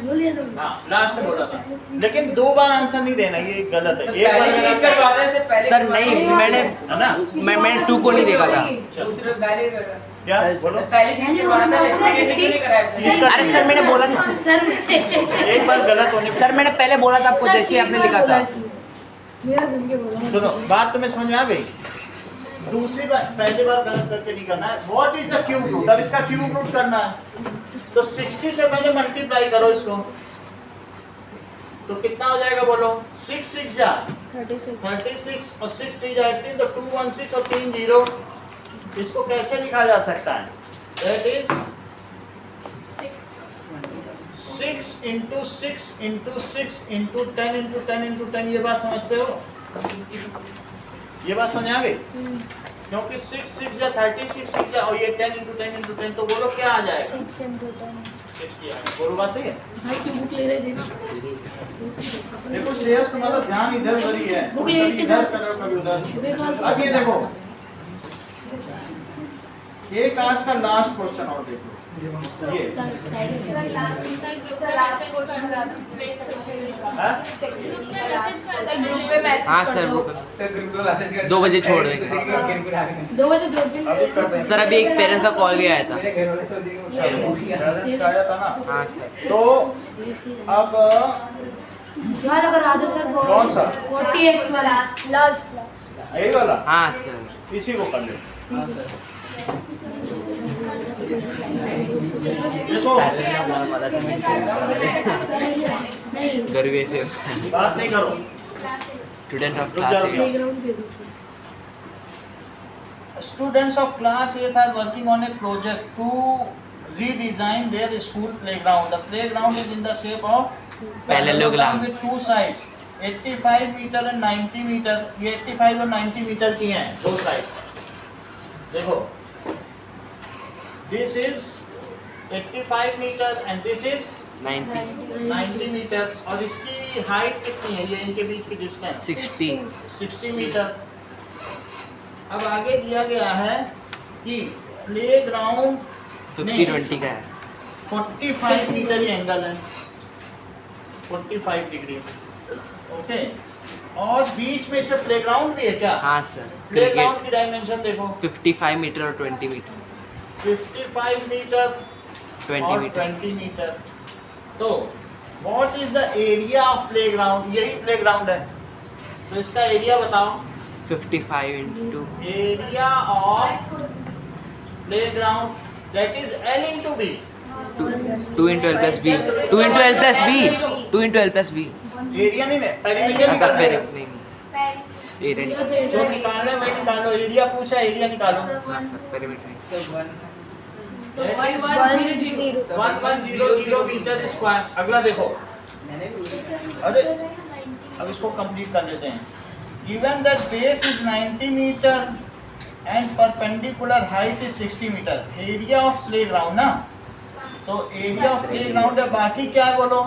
बोल दिया तुमने. हाँ लास्ट में बोला था, लेकिन 2 बार आंसर नहीं देना, ये गलत है. एक बार अगर आप- सर नहीं, मैंने है ना? मैंने 2 को नहीं देखा था. दूसरे पहले कर रहा क्या बोलो? पहली चीज करवाना था, लेकिन क्यों नहीं कराया सर? इसका अरे सर मैंने बोला था, सर एक बार गलत होने पे- सर मैंने पहले बोला था आपको, जैसे आपने लिखा था. मेरा सुन के बोला. सुनो, बात तुम्हें समझ में आ गई? दूसरी बार, पहली बार गलत करके नहीं करना है. What is the cube root? अब इसका क्यूब रूट करना है, तो 60 से पहले मल्टीप्लाई करो इसको, तो कितना हो जाएगा बोलो? 6 6 जा 36 और 6 3 जा 18, तो 2 1 6 और 3 0. इसको कैसे लिखा जा सकता है? That is 6 into 6 into 6 into 10 into 10 into 10. ये बात समझते हो? ये बात समझ आ गई? क्योंकि 6 6 या 36 6 या और ये 10 into 10 into 10, तो बोलो क्या आ जाएगा? 60 आ जाएगा. बोलो बात सही है? भाई की बुक ले रहे थे. देखो श्रेयस, तुम्हारा ध्यान इधर उधर ही है, बुक कभी लेके इधर जा. करो कभी उधर. बेफालतू. अब ये देखो, एक आज का लास्ट क्वेश्चन और देखो. ये साइड में. हाँ? हाँ सर, सर ग्रुप में मैसेज कर 2 बजे छोड़ देंगे. 2 बजे जोड़ के. अभी कर देंगे. सर अभी एक पेरेंट्स का कॉल भी आया था. मेरे घर वाले सोचेंगे वो शायद भूल गया। बैलेंस का आया था ना, हाँ सर. तो अब याद अगर राजू सर को कौन सा? 40x वाला. यही वाला, हाँ सर. इसी को कर लो. देखो गर्वे से बात नहीं करो. स्टूडेंट ऑफ रुक क्लास जाओ. 8. प्लेग्राउंड पे. Students of class 8 are working on a project to redesign their school playground. The playground is in the shape of Parallelogram with two sides, 85 meter and 90 meter. ये 85 और 90 मीटर की हैं दो sides. देखो, this is 85 meter and this is 90. 90 metre, और इसकी हाइट कितनी है? ये इनके बीच की डिस्टेंस 60. 60 मीटर. अब आगे दिया गया है कि प्लेग्राउंड 50-20 का है. 45 मीटर ही एंगल है, 45 डिग्री. ओके, और बीच में इसमें प्लेग्राउंड भी है क्या? हाँ सर. प्लेग्राउंड क्रिकेट की डायमेंशन देखो, 55 मीटर और 20 मीटर. 55 मीटर 20 और मीटर. 20 मीटर. तो what is the area of playground? यही प्लेग्राउंड है, तो इसका एरिया बताओ. 55 into area of playground, that is L into B. 2 into L plus B. 2 into L plus B. 2 into L plus B. Area नहीं है, पेरीमीटर अब निकालना पेरे है. नहीं. एरिया नहीं. जो निकालना है वही निकालो. एरिया पूछा, एरिया निकालो. हाँ सर, पेरीमीटर नहीं. Sir 1 That is 1100 metre square. अगला देखो, मैंने भी अरे अब इसको कंप्लीट कर लेते हैं. Given that base is 90 meter and perpendicular height is 60 meter. Area of playground ना, तो area of playground है. बाकी क्या है बोलो?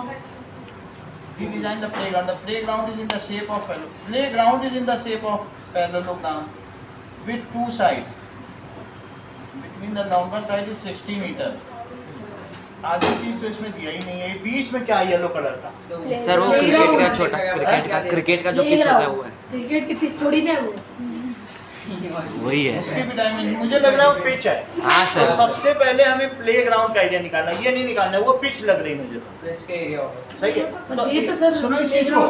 Redesign the playground. The playground is in the shape of playground is in the shape of parallelogram with two sides. Between the longer side is 60 meter. आधी चीज तो इसमें दिया ही नहीं है. बीच में क्या है येलो कलर का? सर वो क्रिकेट का छोटा क्रिकेट का जो पिच होता है वो है. क्रिकेट की पिच थोड़ी ना है वो. वही है. उसकी भी डायमेंशन मुझे लग रहा है वो पिच है. हाँ तो सर. सबसे पहले हमें प्लेग्राउंड का एरिया निकालना है. ये नहीं निकालना है, वो पिच लग रही मुझे. तो इसका एरिया होगा। सही है. और ये तो सर सुनो इस चीज को,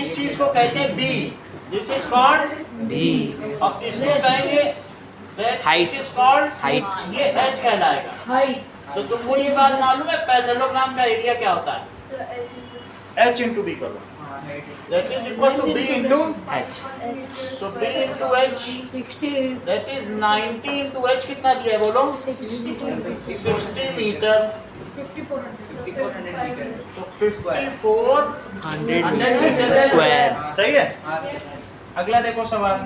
इस चीज को कहते हैं B. This is called B. और इसको कहेंगे that Height. It is called Height. ये एच कहलाएगा. हाइट. तो तुमको ये बात मालूम है पैरेललोग्राम का एरिया क्या होता है? एच इंटू बी करो. that is equal to b into H. so b into h 60 that is 90 into h कितना दिया है बोलो 60 मीटर तो 5400 मीटर Square. सही है अगला देखो सवाल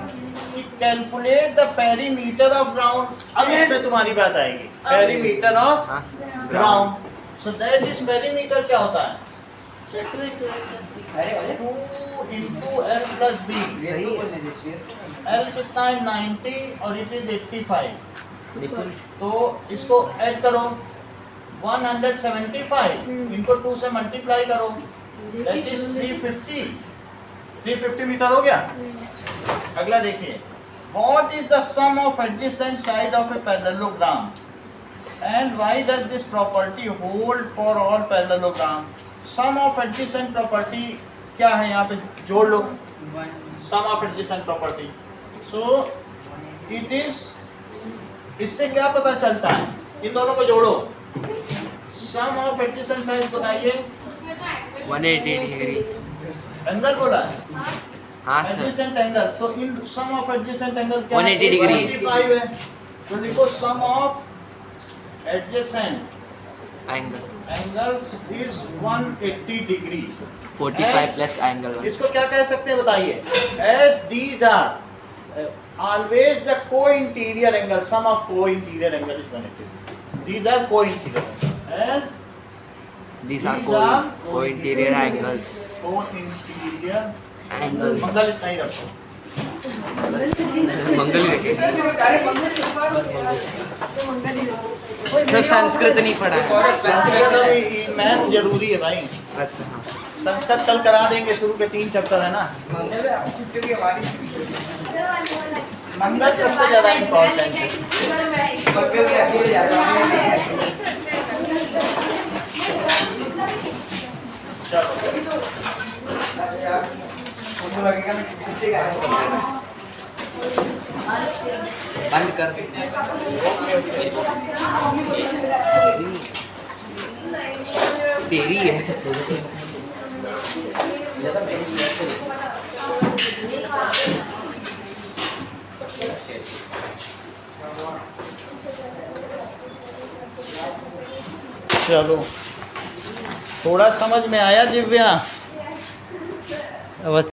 कि calculate the perimeter of ground अब इसमें तुम्हारी बात आएगी पेरीमीटर ऑफ हाँ, ground so that is perimeter क्या होता है Sir, 2 into L plus B. 2 into L plus B L कितना है 90 और इट इज 85 तो इसको ऐड करो 175 इनको 2 से मल्टीप्लाई करो दैट इज 350 मीटर हो गया अगला देखिए what is the sum of adjacent side of a parallelogram and why does this property hold for all parallelogram sum of adjacent property क्या है यहाँ पे जोड़ लो sum of adjacent property so it is इससे क्या पता चलता है इन दोनों को जोड़ो सम ऑफ एडजेसेंट साइड बताइए 180 degree. एंगल बोला है हाँ sir. Adjacent angle so in sum of adjacent angle क्या 180 degree. 185 है तो लिखो sum of adjacent Angle. Angles is 180 degree 45 plus angle 1. इसको क्या कह सकते हैं बताइए as these are always the co-interior angle sum of co-interior angle is 180 these are co-interior as These are co-interior angles. Co-interior Angles. Mangal इतना ही रखो मंगल सर संस्कृत नहीं पढ़ा है. संस्कृत अभी मैथ जरूरी है भाई अच्छा हाँ. संस्कृत कल करा देंगे शुरू के 3 चैप्टर है ना मंगल सबसे ज्यादा इम्पोर्टेंट है बंद कर दे. तेरी है. चलो थोड़ा समझ में आया दिव्या अब